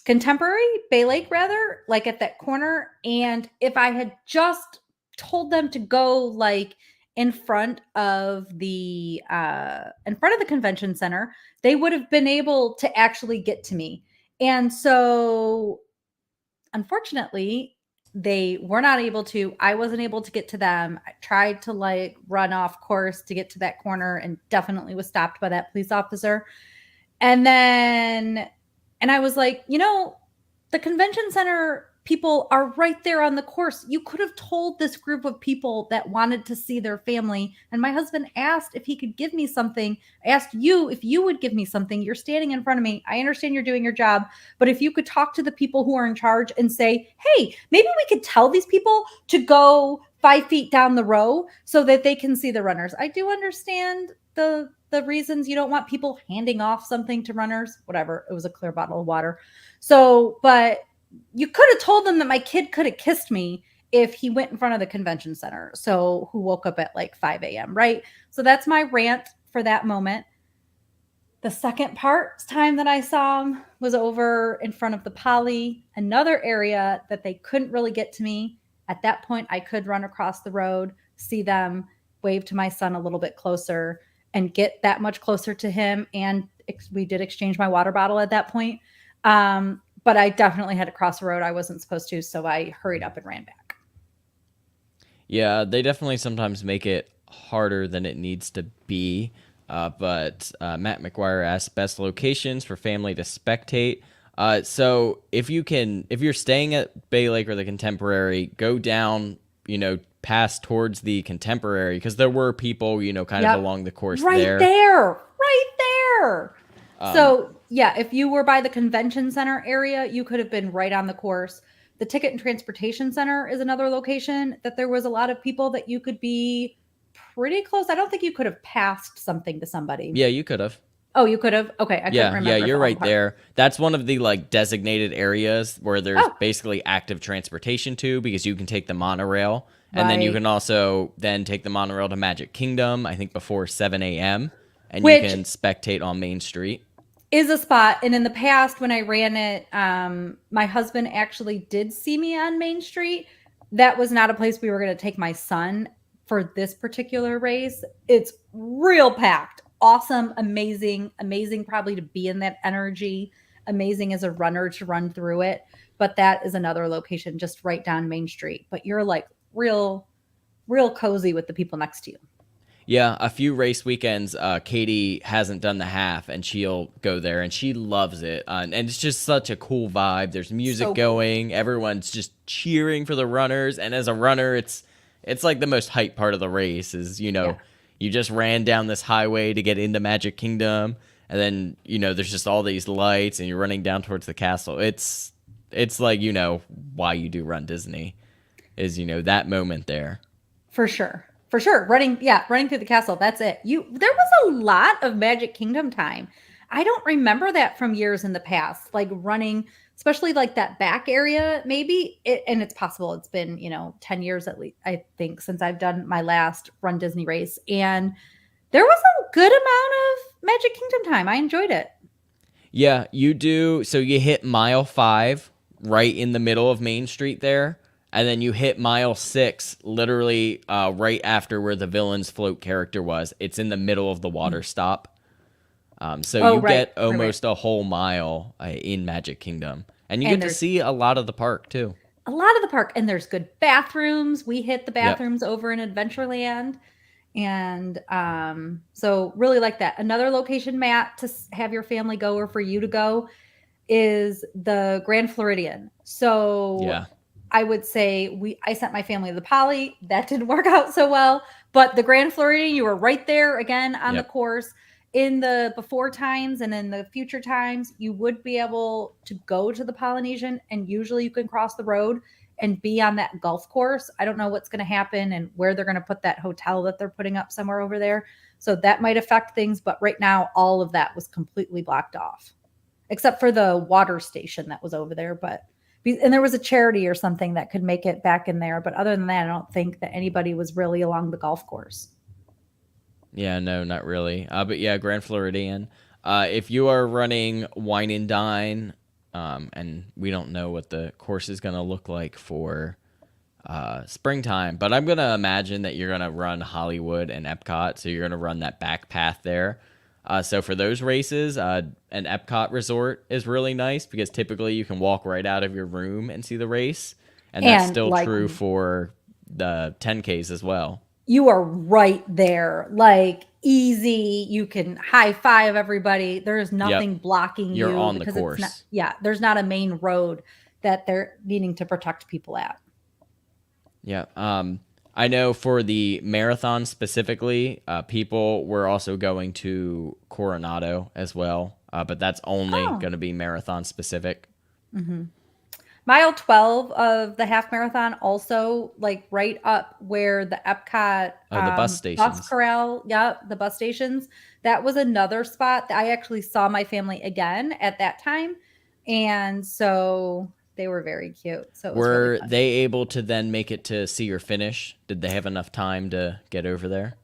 Contemporary, Bay Lake rather, like at that corner. And if I had just told them to go like in front of the convention center, they would have been able to actually get to me. And so unfortunately, they were not able to. I wasn't able to get to them. I tried to like run off course to get to that corner and definitely was stopped by that police officer. And then, and I was like, the convention center people are right there on the course. You could have told this group of people that wanted to see their family. And my husband asked if he could give me something. I asked you if you would give me something. You're standing in front of me. I understand you're doing your job, but if you could talk to the people who are in charge and say, hey, maybe we could tell these people to go 5 feet down the row so that they can see the runners. I do understand the reasons you don't want people handing off something to runners, whatever. It was a clear bottle of water. So, but you could have told them that my kid could have kissed me if he went in front of the convention center. So who woke up at like 5 a.m. Right. So that's my rant for that moment. The second time that I saw him was over in front of the Poly, another area that they couldn't really get to me. At that point, I could run across the road, see them, wave to my son a little bit closer, and get that much closer to him. And we did exchange my water bottle at that point. But I definitely had to cross the road I wasn't supposed to, so I hurried up and ran back. Yeah, they definitely sometimes make it harder than it needs to be. But Matt McGuire asked best locations for family to spectate. So if you're staying at Bay Lake or the Contemporary, go down, pass towards the Contemporary, because there were people, kind of along the course right there. So yeah, if you were by the convention center area, you could have been right on the course. The Ticket and Transportation Center is another location that there was a lot of people that you could be pretty close. I don't think you could have passed something to somebody. Yeah, you could have. Oh, you could have? Okay, I couldn't remember. Yeah, you're right there. That's one of the like designated areas where there's basically active transportation to, because you can take the monorail, and then you can also then take the monorail to Magic Kingdom, I think before 7 a.m., and you can spectate on Main Street. Is a spot. And in the past, when I ran it, my husband actually did see me on Main Street. That was not a place we were going to take my son for this particular race. It's real packed. Awesome, amazing probably to be in that energy. Amazing as a runner to run through it. But that is another location just right down Main Street. But you're like real cozy with the people next to you. Yeah, a few race weekends, Katie hasn't done the half, and she'll go there, and she loves it. And it's just such a cool vibe. There's music going. Everyone's just cheering for the runners. And as a runner, it's like the most hype part of the race is, you just ran down this highway to get into Magic Kingdom. And then, there's just all these lights, and you're running down towards the castle. It's like, why you do Run Disney is, that moment there. For sure. Running through the castle. That's it. There was a lot of Magic Kingdom time. I don't remember that from years in the past, like running, especially like that back area, maybe. And it's possible it's been, 10 years at least, I think, since I've done my last Run Disney race. And there was a good amount of Magic Kingdom time. I enjoyed it. Yeah, you do. So you hit mile 5 right in the middle of Main Street there. And then you hit mile 6, literally right after where the Villains Float character was. It's in the middle of the water stop. So you get almost a whole mile in Magic Kingdom. And you get to see a lot of the park, too. A lot of the park. And there's good bathrooms. We hit the bathrooms over in Adventureland. And so really like that. Another location, Matt, to have your family go or for you to go is the Grand Floridian. So... yeah. I would say I sent my family to the Poly. That didn't work out so well. But the Grand Floridian, you were right there again on the course. In the before times and in the future times, you would be able to go to the Polynesian, and usually you can cross the road and be on that golf course. I don't know what's going to happen and where they're going to put that hotel that they're putting up somewhere over there. So that might affect things. But right now, all of that was completely blocked off, except for the water station that was over there. And there was a charity or something that could make it back in there. But other than that, I don't think that anybody was really along the golf course. Yeah, no, not really. But yeah, Grand Floridian. If you are running Wine and Dine and we don't know what the course is going to look like for springtime. But I'm going to imagine that you're going to run Hollywood and Epcot, so you're going to run that back path there. So for those races, an Epcot resort is really nice because typically you can walk right out of your room and see the race, and that's And still like true for the 10Ks as well. you are right there, like easy. You can high five everybody. There's nothing Yep, blocking you're you on the because it's not, course. yeah, there's not a main road that they're needing to protect people at. Yeah. I know for the marathon specifically, people were also going to Coronado as well, but that's only Oh. going to be marathon specific. Mile 12 of the half marathon also like right up where the Epcot Oh, the bus bus stations. corral, yeah, the bus stations. That was another spot that I actually saw my family again at that time. And so they were very cute. So it was really Were fun. they able to then make it to see your finish? Did they have enough time to get over there?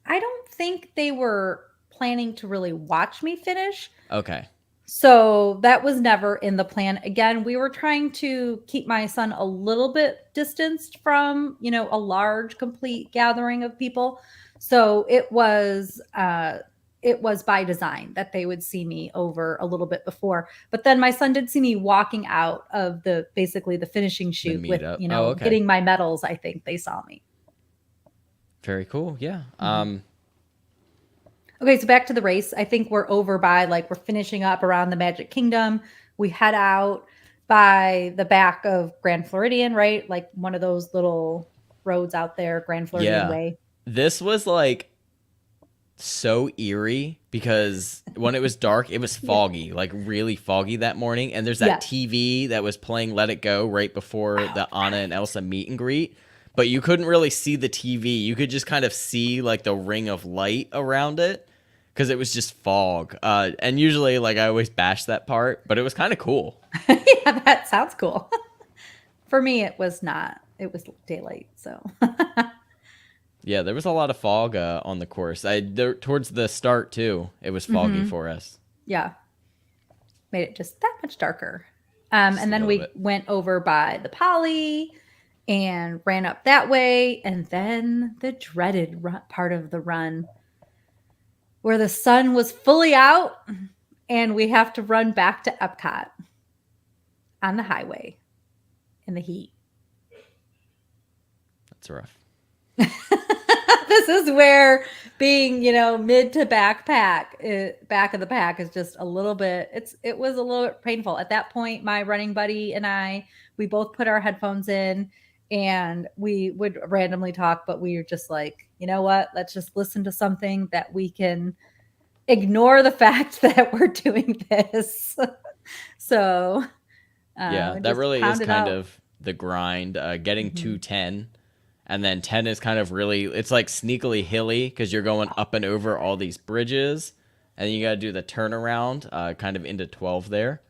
I don't think they were planning to really watch me finish. Okay. So that was never in the plan. Again, we were trying to keep my son a little bit distanced from, a large complete gathering of people. So it was by design that they would see me over a little bit before. But then my son did see me walking out of basically the finishing The chute with, meetup. Oh, okay. getting my medals. I think they saw me. Very cool. Yeah. Okay, so back to the race. I think we're over by like we're finishing up around the Magic Kingdom. We head out by the back of Grand Floridian, right? Like one of those little roads out there, Grand Floridian Yeah. Way. This was like so eerie because when it was dark, it was Yeah. foggy, like really foggy that morning. And there's that Yeah. TV that was playing Let It Go right before the Anna and Elsa meet and greet. But you couldn't really see the TV. You could just kind of see like the ring of light around it because it was just fog. And usually, like, I always bash that part, but it was kind of cool. Yeah, that sounds cool. For me, it was not. It was daylight. So Yeah, there was a lot of fog on the course. Towards the start, too, it was foggy for us. yeah, made it just that much darker. Just And a then little we bit. went over by the Poly and ran up that way. And then the dreaded part of the run where the sun was fully out and we have to run back to Epcot on the highway in the heat. That's rough. This is where being, mid to back of the pack is just a little bit, it was a little bit painful. At that point, my running buddy and I, we both put our headphones in and we would randomly talk, but we were just like, you know what, let's just listen to something that we can ignore the fact that we're doing this. So Yeah, that just really is pounded kind out. of the grind. Getting to 10, and then 10 is kind of really, it's like sneakily hilly because you're going up and over all these bridges, and you got to do the turnaround kind of into 12 there.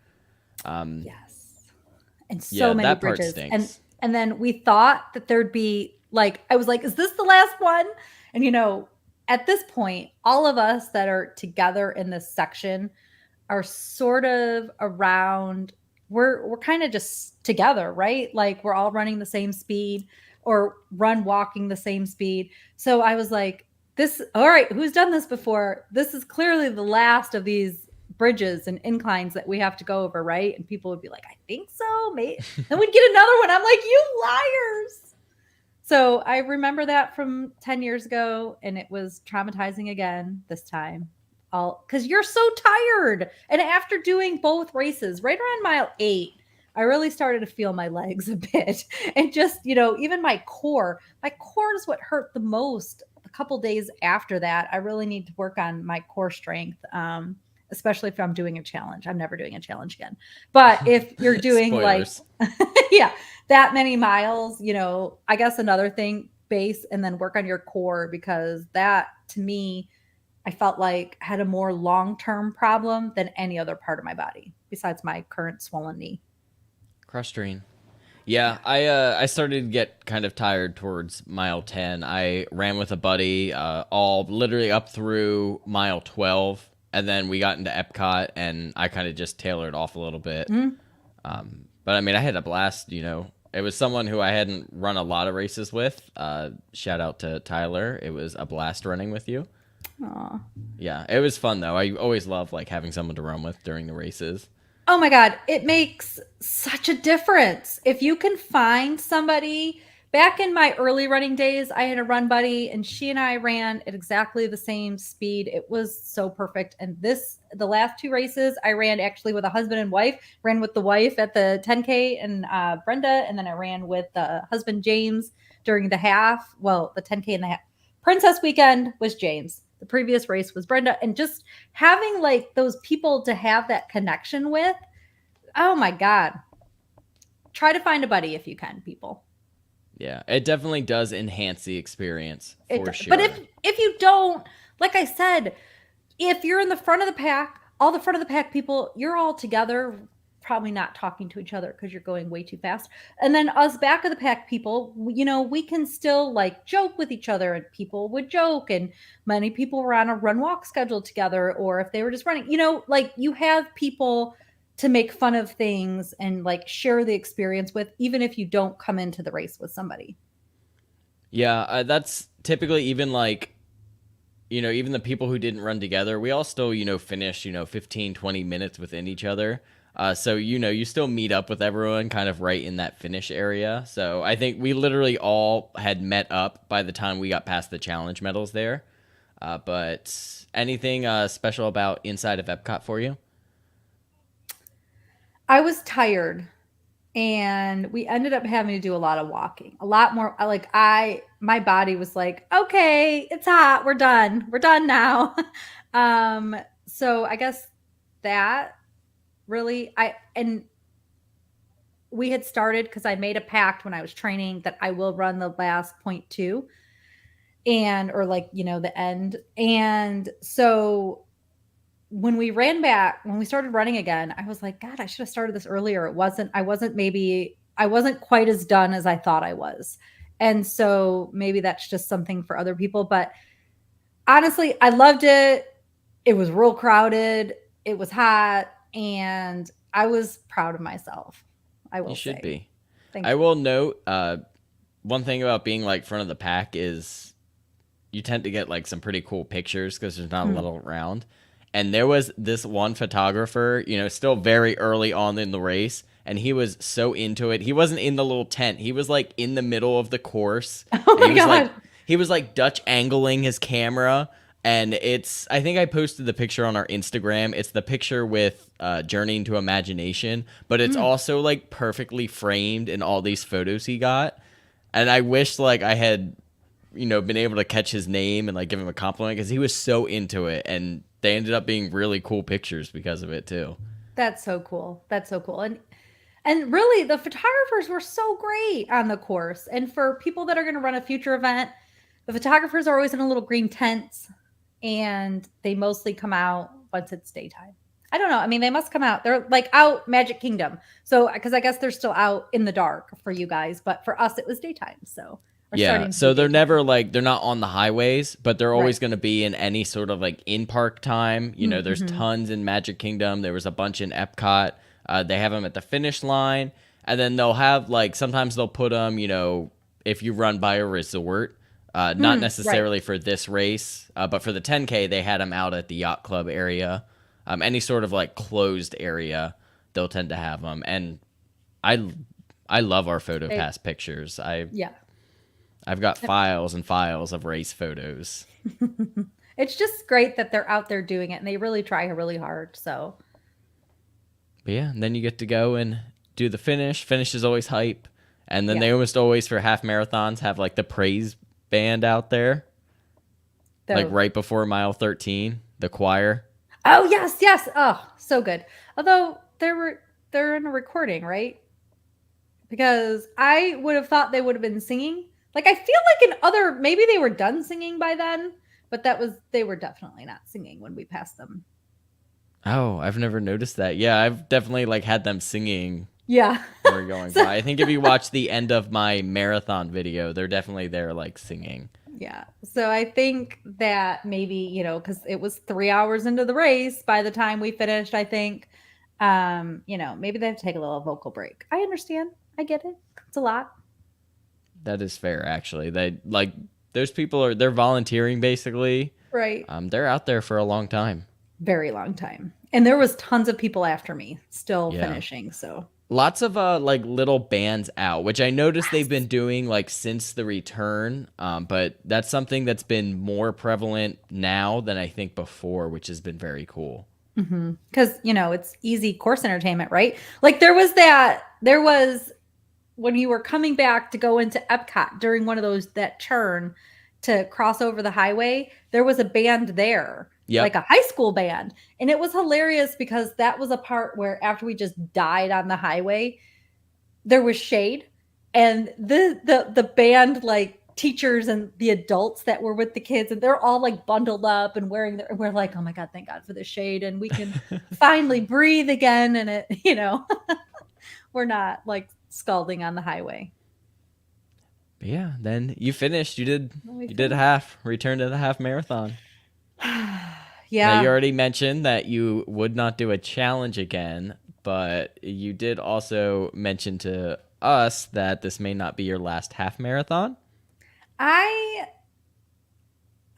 Yes. And so Yeah, many that part bridges. stinks. And then we thought that there'd be like, I was like, is this the last one? And at this point, all of us that are together in this section are sort of around, we're kind of just together, right? Like we're all running the same speed or walking the same speed. So I was like, all right, who's done this before? This is clearly the last of these bridges and inclines that we have to go over, right? And people would be like, I think so. Maybe. Then we'd get another one. I'm like, you liars. So I remember that from 10 years ago, and it was traumatizing again this time. All because you're so tired. And after doing both races, right around mile 8, I really started to feel my legs a bit. And just, even my core is what hurt the most a couple days after that. I really need to work on my core strength. Especially if I'm doing a challenge. I'm never doing a challenge again. But if you're doing like, Spoilers. yeah, that many miles, I guess another thing, base and then work on your core, because that to me, I felt like had a more long-term problem than any other part of my body besides my current swollen knee. Cross train. Yeah, I started to get kind of tired towards mile 10. I ran with a buddy all literally up through mile 12, and then we got into Epcot, and I kind of just tailored off a little bit. But I mean, I had a blast. It was someone who I hadn't run a lot of races with. Shout out to Tyler. It was a blast running with you. Aw. Yeah, it was fun though. I always love like having someone to run with during the races. Oh my God, it makes such a difference. If you can find somebody, back in my early running days, I had a run buddy and she and I ran at exactly the same speed. It was so perfect. And the last two races, I ran actually with a husband and wife, ran with the wife at the 10K and Brenda, and then I ran with the husband, James, during the half. Well, the 10K and the half. Princess weekend was James. The previous race was Brenda. And just having like those people to have that connection with, oh my God. Try to find a buddy if you can, people. Yeah, it definitely does enhance the experience for sure. But if you don't, like I said, if you're in the front of the pack, all the front of the pack people, you're all together, probably not talking to each other because you're going way too fast. And then us back of the pack people, we can still like joke with each other, and people would joke, and many people were on a run walk schedule together, or if they were just running, like you have people to make fun of things and like share the experience with, even if you don't come into the race with somebody. Yeah, that's typically even like, even the people who didn't run together, we all still, finish, 15, 20 minutes within each other. So, you still meet up with everyone kind of right in that finish area. So I think we literally all had met up by the time we got past the challenge medals there. But anything special about inside of Epcot for you? I was tired and we ended up having to do a lot of walking, a lot more. Like my body was like, okay, it's hot. We're done now. So I guess that really, and we had started, cause I made a pact when I was training that I will run the last 0.2 or like, the end. And so when we started running again, I was like, God, I should have started this earlier. I wasn't quite as done as I thought I was. And so maybe that's just something for other people. But honestly, I loved it. It was real crowded. It was hot. And I was proud of myself. I will You say. should be. Thank I you. will note, one thing about being like front of the pack is you tend to get like some pretty cool pictures because there's not a little around. And there was this one photographer, still very early on in the race, and he was so into it. He wasn't in the little tent. He was like in the middle of the course. Oh And my God. he was like Dutch angling his camera. And I think I posted the picture on our Instagram. It's the picture with Journey into Imagination, but it's also like perfectly framed in all these photos he got. And I wish like I had, been able to catch his name and like give him a compliment because he was so into it. And they ended up being really cool pictures because of it too. That's so cool. That's so cool. And really the photographers were so great on the course. And for people that are going to run a future event, the photographers are always in a little green tents and they mostly come out once it's daytime. I don't know. I mean, they must come out. They're like out Magic Kingdom. So, because I guess they're still out in the dark for you guys, but for us, it was daytime. So, Yeah, so they're never like they're not on the highways, but they're always going to be in any sort of like in park time. There's tons in Magic Kingdom. There was a bunch in Epcot. They have them at the finish line, and then they'll have like sometimes they'll put them. If you run by a resort, not necessarily for this race, but for the 10K, they had them out at the yacht club area. Any sort of like closed area, they'll tend to have them, and I love our photo pass pictures. Yeah. I've got files and files of race photos. It's just great that they're out there doing it and they really try really hard. So, but yeah, and then you get to go and do the finish. Finish is always hype. And then they almost always, for half marathons, have like the praise band out there. Like right before mile 13, the choir. Oh, yes, yes. Oh, so good. Although they're in a recording, right? Because I would have thought they would have been singing. Like I feel like maybe they were done singing by then, but they were definitely not singing when we passed them. Oh, I've never noticed that. Yeah, I've definitely like had them singing. Yeah. When we're going by. I think if you watch the end of my marathon video, they're definitely there like singing. Yeah. So I think that maybe, because it was 3 hours into the race by the time we finished, I think. Maybe they have to take a little vocal break. I understand. I get it. It's a lot. That is fair, actually. They like those people they're volunteering basically. Right. They're out there for a long time. Very long time. And there was tons of people after me still Yeah. finishing. So Lots of like little bands out, which I noticed they've yes. been doing like since the return. But that's something that's been more prevalent now than I think before, which has been very cool. Because, it's easy course entertainment, right? Like there was when you were coming back to go into Epcot during one of those, that turn to cross over the highway, there was a band there, like Yep. a high school band. And it was hilarious because that was a part where after we just died on the highway, there was shade, and the band, like teachers and the adults that were with the kids, and they're all like bundled up and we're like, oh my god, thank god for the shade, and we can finally breathe again, and it we're not like scalding on the highway. But yeah, then you finished. You did We you did a finished. half, returned to the half marathon. Now you Yeah. already mentioned that you would not do a challenge again, but you did also mention to us that this may not be your last half marathon. I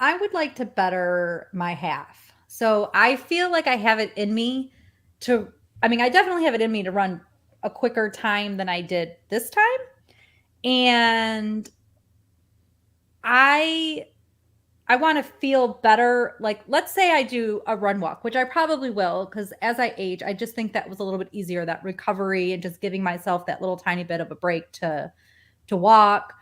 I would like to better my half. So I feel like I have it in me to, I mean, I definitely have it in me to run a quicker time than I did this time. And I I want to feel better. Like, let's say I do a run walk, which I probably will, because as I age, I just think that was a little bit easier, that recovery and just giving myself that little tiny bit of a break to walk.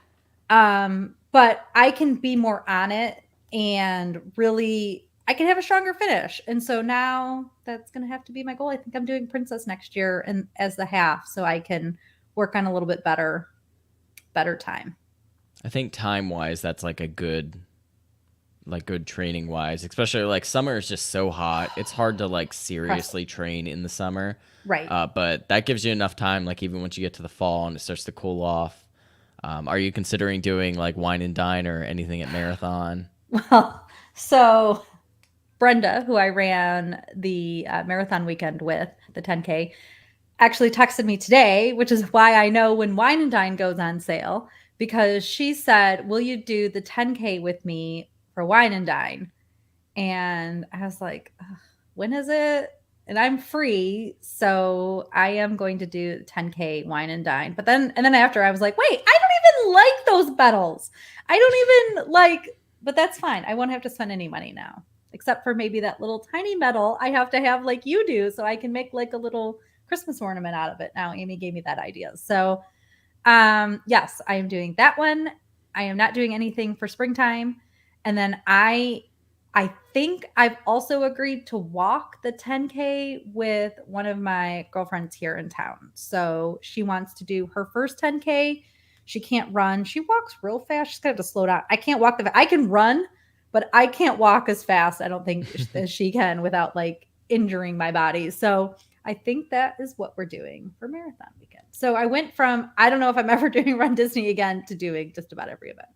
But I can be more on it, and really I can have a stronger finish. And so now that's gonna have to be my goal. I think I'm doing Princess next year and as the half, so I can work on a little bit better time. I think time wise, that's like a good training wise, especially like summer is just so hot. It's hard to like Press. seriously train in the summer. Right. But that gives you enough time, like even once you get to the fall and it starts to cool off. Are you considering doing like wine and dine or anything at marathon? Well, so Brenda, who I ran the marathon weekend with, the 10K, actually texted me today, which is why I know when Wine and Dine goes on sale, because she said, will you do the 10K with me for Wine and Dine? And I was like, "Ugh, when is it?" And I'm free, so I am going to do 10K Wine and Dine. And then after I was like, wait, I don't even like those medals. I don't even like, but that's fine. I won't have to spend any money now, except for maybe that little tiny medal I have to have like you do, so I can make like a little Christmas ornament out of it. Now Amy gave me that idea. So yes, I am doing that one. I am not doing anything for springtime. And then I think I've also agreed to walk the 10K with one of my girlfriends here in town. So she wants to do her first 10K. She can't run. She walks real fast. She's got to slow down. I can't walk I can run, but I can't walk as fast, I don't think, as she can without like injuring my body. So I think that is what we're doing for marathon weekend. So I went from, I don't know if I'm ever doing Run Disney again, to doing just about every event.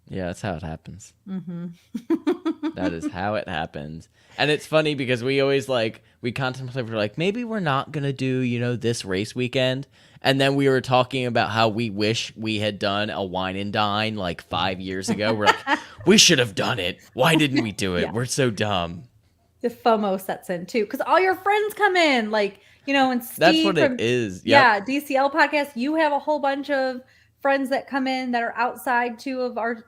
Yeah, that's how it happens. Mm-hmm. That is how it happens. And it's funny because we always like we contemplate, we're like, maybe we're not gonna do, this race weekend. And then we were talking about how we wish we had done a wine and dine like 5 years ago. We're like, we should have done it. Why didn't we do it? Yeah. We're so dumb. The FOMO sets in too, because all your friends come in, like, and That's Steve what it from, is. Yep. yeah, DCL podcast, you have a whole bunch of friends that come in that are outside too of our,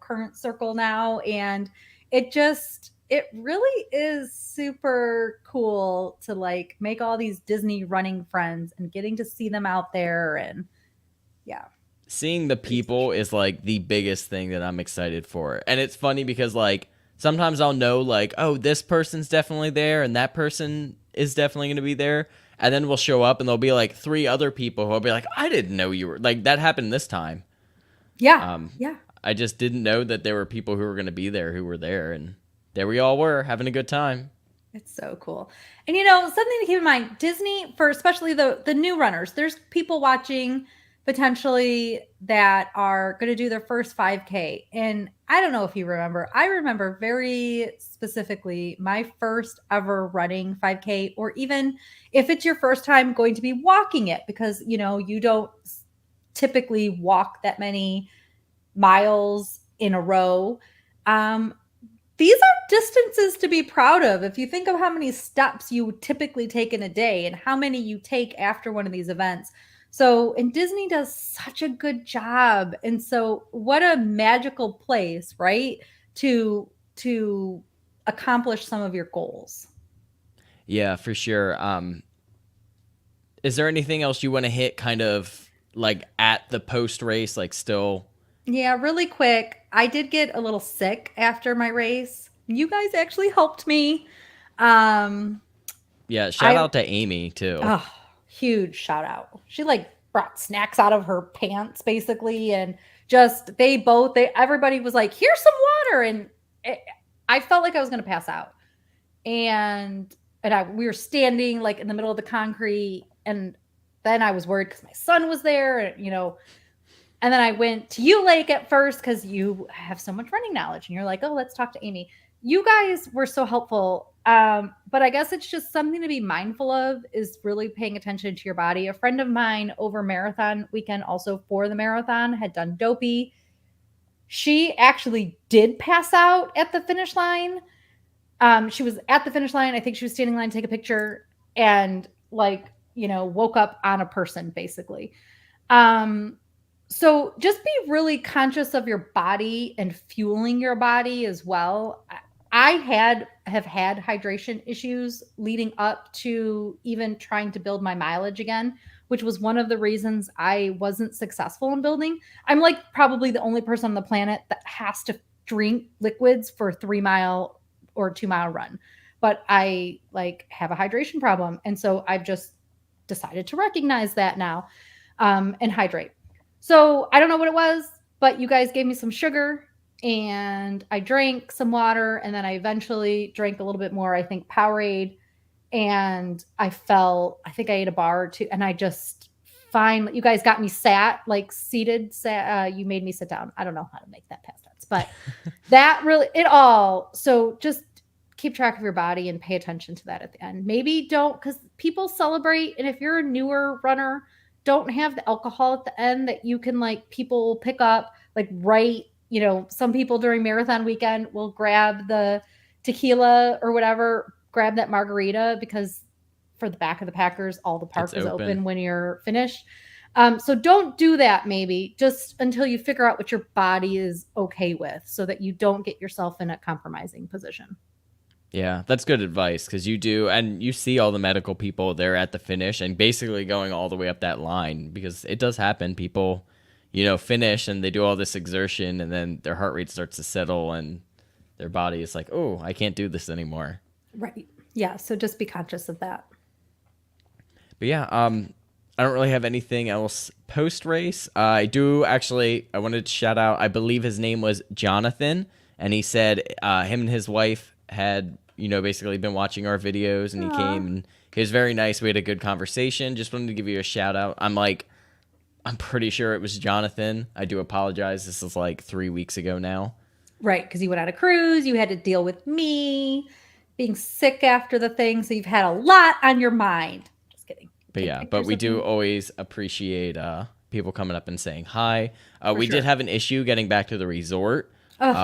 current circle now. And it really is super cool to like make all these Disney running friends and getting to see them out there. And yeah, Seeing the pretty people special. is like the biggest thing that I'm excited for. And it's funny because like sometimes I'll know like, oh, this person's definitely there and that person is definitely going to be there. And then we'll show up and there'll be like three other people who'll be like, I didn't know you were like that happened this time. Yeah. Um, Yeah. I just didn't know that there were people who were going to be there who were there. And there we all were having a good time. It's so cool. And something to keep in mind, Disney, for especially the new runners, there's people watching potentially that are going to do their first 5K. And I don't know if you remember, I remember very specifically my first ever running 5K, or even if it's your first time going to be walking it, because, you don't typically walk that many miles in a row. Um, these are distances to be proud of. If you think of how many steps you typically take in a day and how many you take after one of these events. So, and Disney does such a good job. And so what a magical place, right? To accomplish some of your goals. Yeah, for sure. Is there anything else you want to hit kind of like at the post race, like still? Yeah, really quick. I did get a little sick after my race. You guys actually helped me. Um, Yeah, shout I out to Amy too. Oh, huge shout out. She like brought snacks out of her pants basically, and just everybody was like, "Here's some water," and I felt like I was going to pass out. And we were standing like in the middle of the concrete, and then I was worried cuz my son was there, and then I went to you, Lake, at first because you have so much running knowledge, and you're like, "Oh, let's talk to Amy." You guys were so helpful. But I guess it's just something to be mindful of, is really paying attention to your body. A friend of mine over marathon weekend, also for the marathon, had done dopey. She actually did pass out at the finish line. She was at the finish line. I think she was standing in line to take a picture, and woke up on a person basically. Um, so just be really conscious of your body and fueling your body as well. I have had hydration issues leading up to even trying to build my mileage again, which was one of the reasons I wasn't successful in building. I'm like probably the only person on the planet that has to drink liquids for a 3 mile or 2 mile run. But I like have a hydration problem. And so I've just decided to recognize that now, and hydrate. So I don't know what it was, but you guys gave me some sugar and I drank some water, and then I eventually drank a little bit more, I think Powerade, and I think I ate a bar or two, and I just fine. You guys got me seated. You made me sit down. I don't know how to make that past tense, but that really, so just keep track of your body and pay attention to that at the end. Maybe don't, because people celebrate, and if you're a newer runner, don't have the alcohol at the end that you can people pick up some people during marathon weekend will grab the tequila or whatever, grab that margarita, because for the back of the Packers, all the park is open when you're finished. So don't do that, maybe just until you figure out what your body is okay with, so that you don't get yourself in a compromising position. Yeah, that's good advice, because you do, and you see all the medical people there at the finish and basically going all the way up that line, because it does happen. People, finish and they do all this exertion, and then their heart rate starts to settle and their body is like, oh, I can't do this anymore. Right. Yeah. So just be conscious of that. But yeah, I don't really have anything else post race. I wanted to shout out, I believe his name was Jonathan, and he said him and his wife had, basically been watching our videos, and he came and he was very nice. We had a good conversation. Just wanted to give you a shout out. I'm pretty sure it was Jonathan. I do apologize. This is like 3 weeks ago now. Right. Because you went on a cruise. You had to deal with me being sick after the thing. So you've had a lot on your mind. Just kidding. But yeah, but we do always appreciate people coming up and saying hi. We did have an issue getting back to the resort,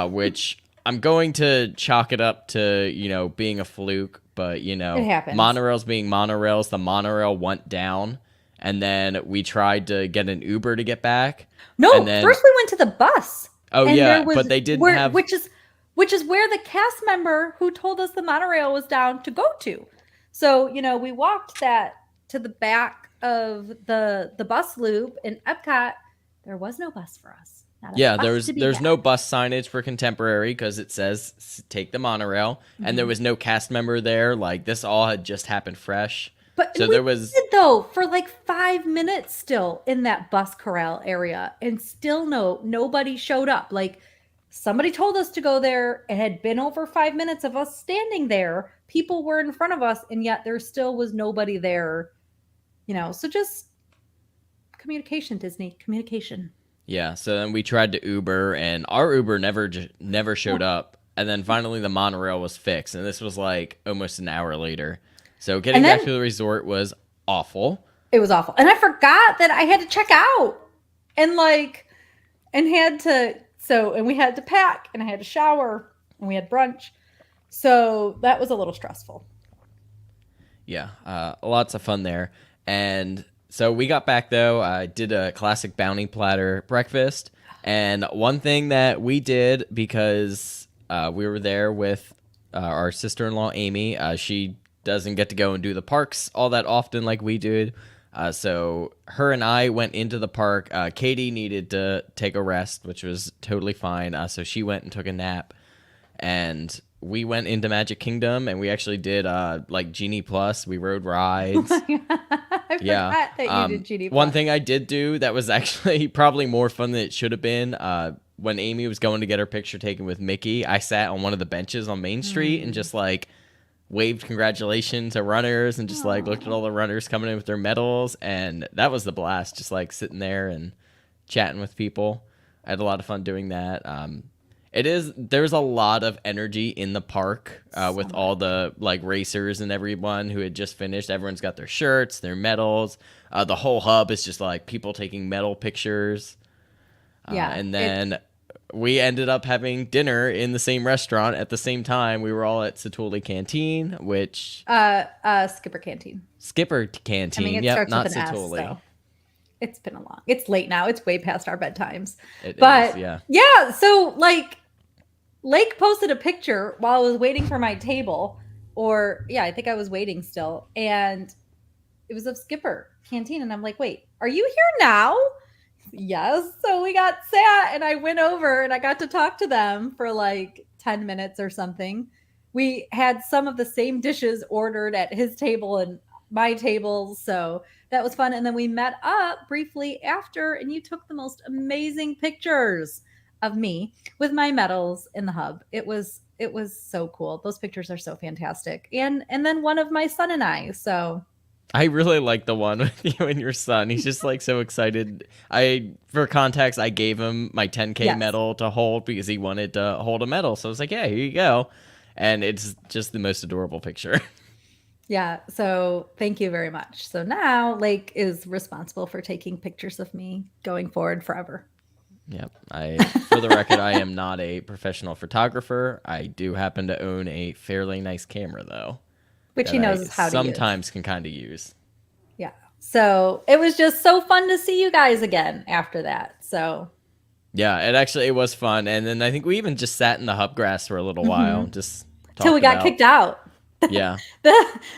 which I'm going to chalk it up to, being a fluke. But, it happens. Monorails being monorails, the monorail went down. And then we tried to get an Uber to get back. No, first we went to the bus. Oh, yeah, but they didn't have... Which is where the cast member who told us the monorail was down to go to. So, we walked that to the back of the bus loop in Epcot. There was no bus for us. There's no bus signage for Contemporary, because it says take the monorail. Mm-hmm. And there was no cast member there. Like, this all had just happened fresh. But so we did, though, for like 5 minutes still in that bus corral area, and still nobody showed up. Like, somebody told us to go there. It had been over 5 minutes of us standing there. People were in front of us, and yet there still was nobody there. So just Communication, Disney. Communication. Yeah, so then we tried to Uber, and our Uber never showed up. And then finally the monorail was fixed, and this was like almost an hour later. So getting back to the resort was awful. It was awful. And I forgot that I had to check out and and we had to pack, and I had to shower, and we had brunch. So that was a little stressful. Yeah, lots of fun there. And so we got back, though. I did a classic bounty platter breakfast. And one thing that we did, because we were there with our sister-in-law, Amy, she doesn't get to go and do the parks all that often like we did. So her and I went into the park. Katie needed to take a rest, which was totally fine. So she went and took a nap. And we went into Magic Kingdom, and we actually did like Genie Plus. We rode rides. I forgot that you did Genie Plus. One thing I did do that was actually probably more fun than it should have been, when Amy was going to get her picture taken with Mickey, I sat on one of the benches on Main Street and just like waved congratulations to runners and just like looked at all the runners coming in with their medals, and that was the blast, just like sitting there and chatting with people. I had a lot of fun doing that. There's a lot of energy in the park with all the like racers and everyone who had just finished. Everyone's got their shirts, their medals. The whole hub is just like people taking medal pictures. And then we ended up having dinner in the same restaurant at the same time. We were all at Satu'li Canteen, which Skipper Canteen. Skipper Canteen. I mean, it starts not with an Satu'li. S, so it's been it's late now. It's way past our bedtimes. It but is, yeah. Yeah, so like Lake posted a picture while I was waiting for my table, I think I was waiting still, and it was of Skipper Canteen, and I'm like, wait, are you here now? Yes. So we got sat, and I went over and I got to talk to them for like 10 minutes or something. We had some of the same dishes ordered at his table and my table, so that was fun. And then we met up briefly after, and you took the most amazing pictures of me with my medals in the hub. It was so cool. Those pictures are so fantastic. And then one of my son and I. So I really like the one with you and your son. He's just like so excited. For context, I gave him my 10K medal to hold because he wanted to hold a medal. So I was like, yeah, here you go. And it's just the most adorable picture. Yeah. So thank you very much. So now Lake is responsible for taking pictures of me going forward forever. Yep. For the record, I am not a professional photographer. I do happen to own a fairly nice camera, though. Which he knows how to sometimes can kind of use. Yeah. So it was just so fun to see you guys again after that. So yeah, it was fun. And then I think we even just sat in the hub grass for a little while. Just till we got kicked out. Yeah.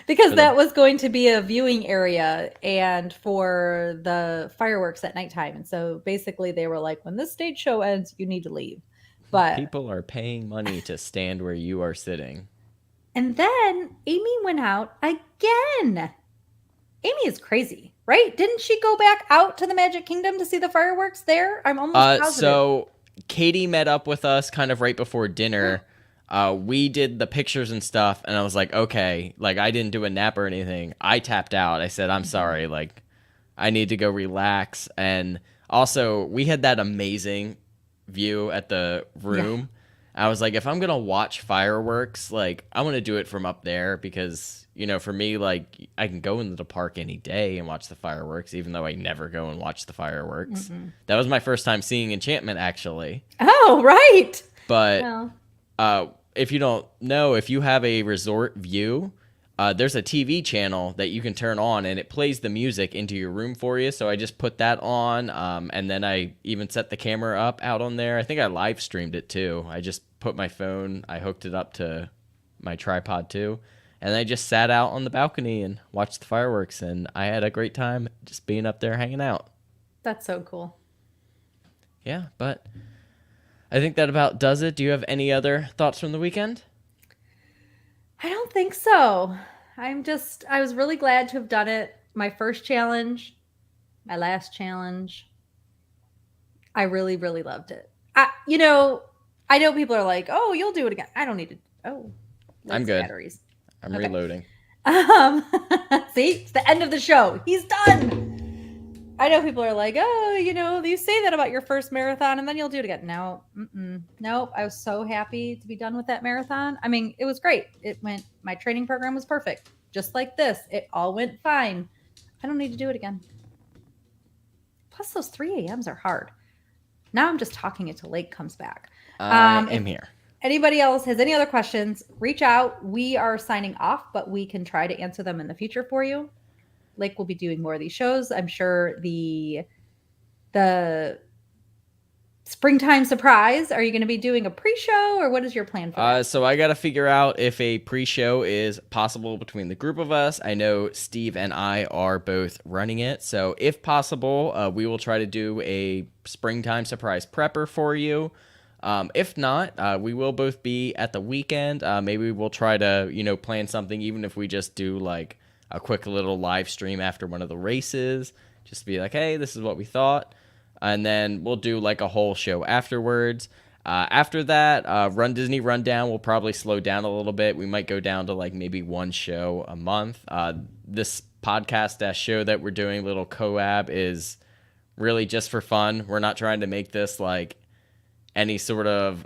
Because that was going to be a viewing area and for the fireworks at nighttime. And so basically they were like, when this stage show ends, you need to leave. But people are paying money to stand where you are sitting. And then Amy went out again. Amy is crazy, right? Didn't she go back out to the Magic Kingdom to see the fireworks there? I'm almost positive. So Katie met up with us kind of right before dinner. We did the pictures and stuff, and I was like, okay, like I didn't do a nap or anything. I tapped out. I said, I'm sorry, like I need to go relax. And also, we had that amazing view at the room. Yeah. I was like, if I'm gonna watch fireworks, like I want to do it from up there because, you know, for me, like I can go into the park any day and watch the fireworks, even though I never go and watch the fireworks. Mm-hmm. That was my first time seeing Enchantment, actually. Oh, right. But if you don't know, if you have a resort view, there's a TV channel that you can turn on, and it plays the music into your room for you. So I just put that on, and then I even set the camera up out on there. I think I live streamed it too. I just put my phone, I hooked it up to my tripod too, and I just sat out on the balcony and watched the fireworks, and I had a great time just being up there hanging out. That's so cool. Yeah, but I think that about does it. Do you have any other thoughts from the weekend? I don't think so. I was really glad to have done it. My first challenge, my last challenge. I really, really loved it. I know people are like, oh, you'll do it again. I don't need to. Oh, I'm good. Batteries. I'm reloading. See, it's the end of the show. He's done. I know people are like, oh, you say that about your first marathon and then you'll do it again. No, nope. I was so happy to be done with that marathon. I mean, it was great. My training program was perfect. Just like this, it all went fine. I don't need to do it again. Plus, those 3 a.m.s are hard. Now I'm just talking until Lake comes back. I am here. Anybody else has any other questions, reach out. We are signing off, but we can try to answer them in the future for you. Lake will be doing more of these shows. I'm sure the springtime surprise, are you going to be doing a pre-show, or what is your plan for that? So I got to figure out if a pre-show is possible between the group of us. I know Steve and I are both running it. So if possible, we will try to do a springtime surprise prepper for you. If not, we will both be at the weekend. Maybe we'll try to, plan something, even if we just do like a quick little live stream after one of the races, just to be like, hey, this is what we thought. And then we'll do like a whole show afterwards. After that, Run Disney Rundown will probably slow down a little bit. We might go down to like maybe one show a month. This podcast show that we're doing, little collab, is really just for fun. We're not trying to make this like any sort of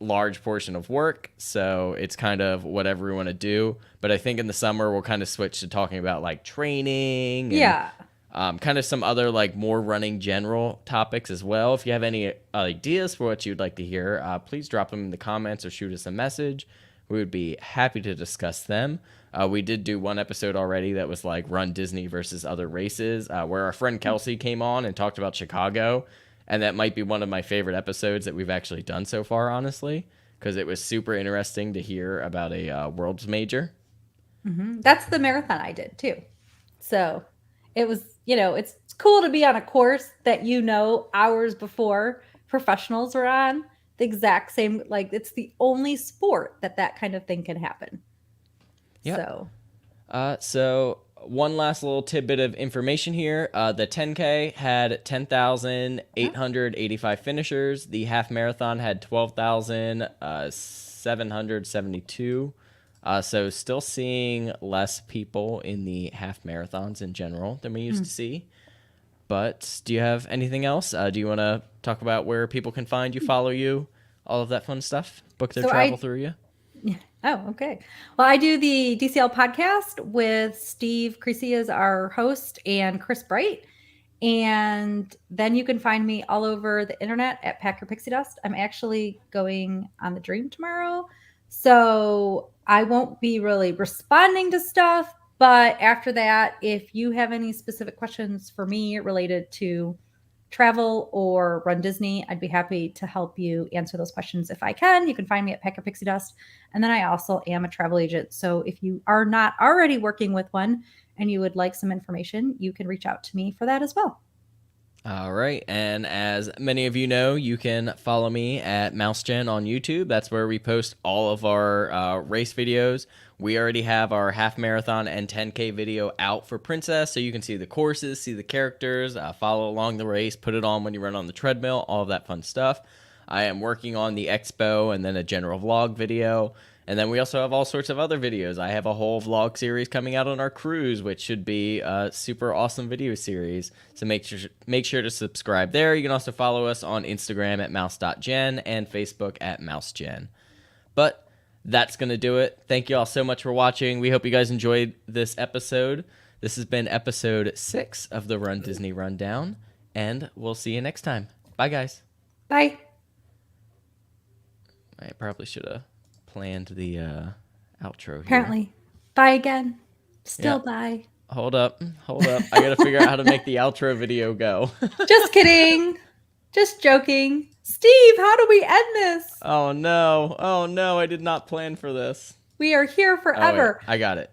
large portion of work, so it's kind of whatever we want to do. But I think in the summer we'll kind of switch to talking about like training and kind of some other like more running general topics as well. If you have any ideas for what you'd like to hear, please drop them in the comments or shoot us a message. We would be happy to discuss them. We did do one episode already that was like Run Disney versus other races, where our friend Kelsey came on and talked about Chicago. And that might be one of my favorite episodes that we've actually done so far, honestly, because it was super interesting to hear about a world's major. Mm-hmm. That's the marathon I did too. So it was, it's cool to be on a course that hours before professionals are on the exact same, like it's the only sport that kind of thing can happen. Yeah. So one last little tidbit of information here. The 10K had 10,885 finishers. The half marathon had 12,772. So still seeing less people in the half marathons in general than we used to see. But do you have anything else? Do you want to talk about where people can find you, follow you, all of that fun stuff? Book their travel through you? Oh, okay. Well, I do the DCL podcast with Steve Creasy as our host and Chris Bright. And then you can find me all over the internet at Pack Your Pixie Dust. I'm actually going on the Dream tomorrow, so I won't be really responding to stuff. But after that, if you have any specific questions for me related to travel or Run Disney, I'd be happy to help you answer those questions if I can. You can find me at Pack Your Pixie Dust. And then I also am a travel agent. So if you are not already working with one and you would like some information, you can reach out to me for that as well. All right. And as many of you know, you can follow me at MouseGen on YouTube. That's where we post all of our race videos. We already have our half marathon and 10K video out for Princess, so you can see the courses, see the characters, follow along the race, put it on when you run on the treadmill, all of that fun stuff. I am working on the expo and then a general vlog video. And then we also have all sorts of other videos. I have a whole vlog series coming out on our cruise, which should be a super awesome video series. So make sure to subscribe there. You can also follow us on Instagram at mouse.gen and Facebook at mousegen. But that's going to do it. Thank you all so much for watching. We hope you guys enjoyed this episode. This has been episode 6 of the Run Disney Rundown, and we'll see you next time. Bye, guys. Bye. I probably should have planned the outro here. Apparently. Bye again. Still bye. Hold up. I got to figure out how to make the outro video go. Just kidding. Just joking. Steve, how do we end this? Oh, no. I did not plan for this. We are here forever. I got it.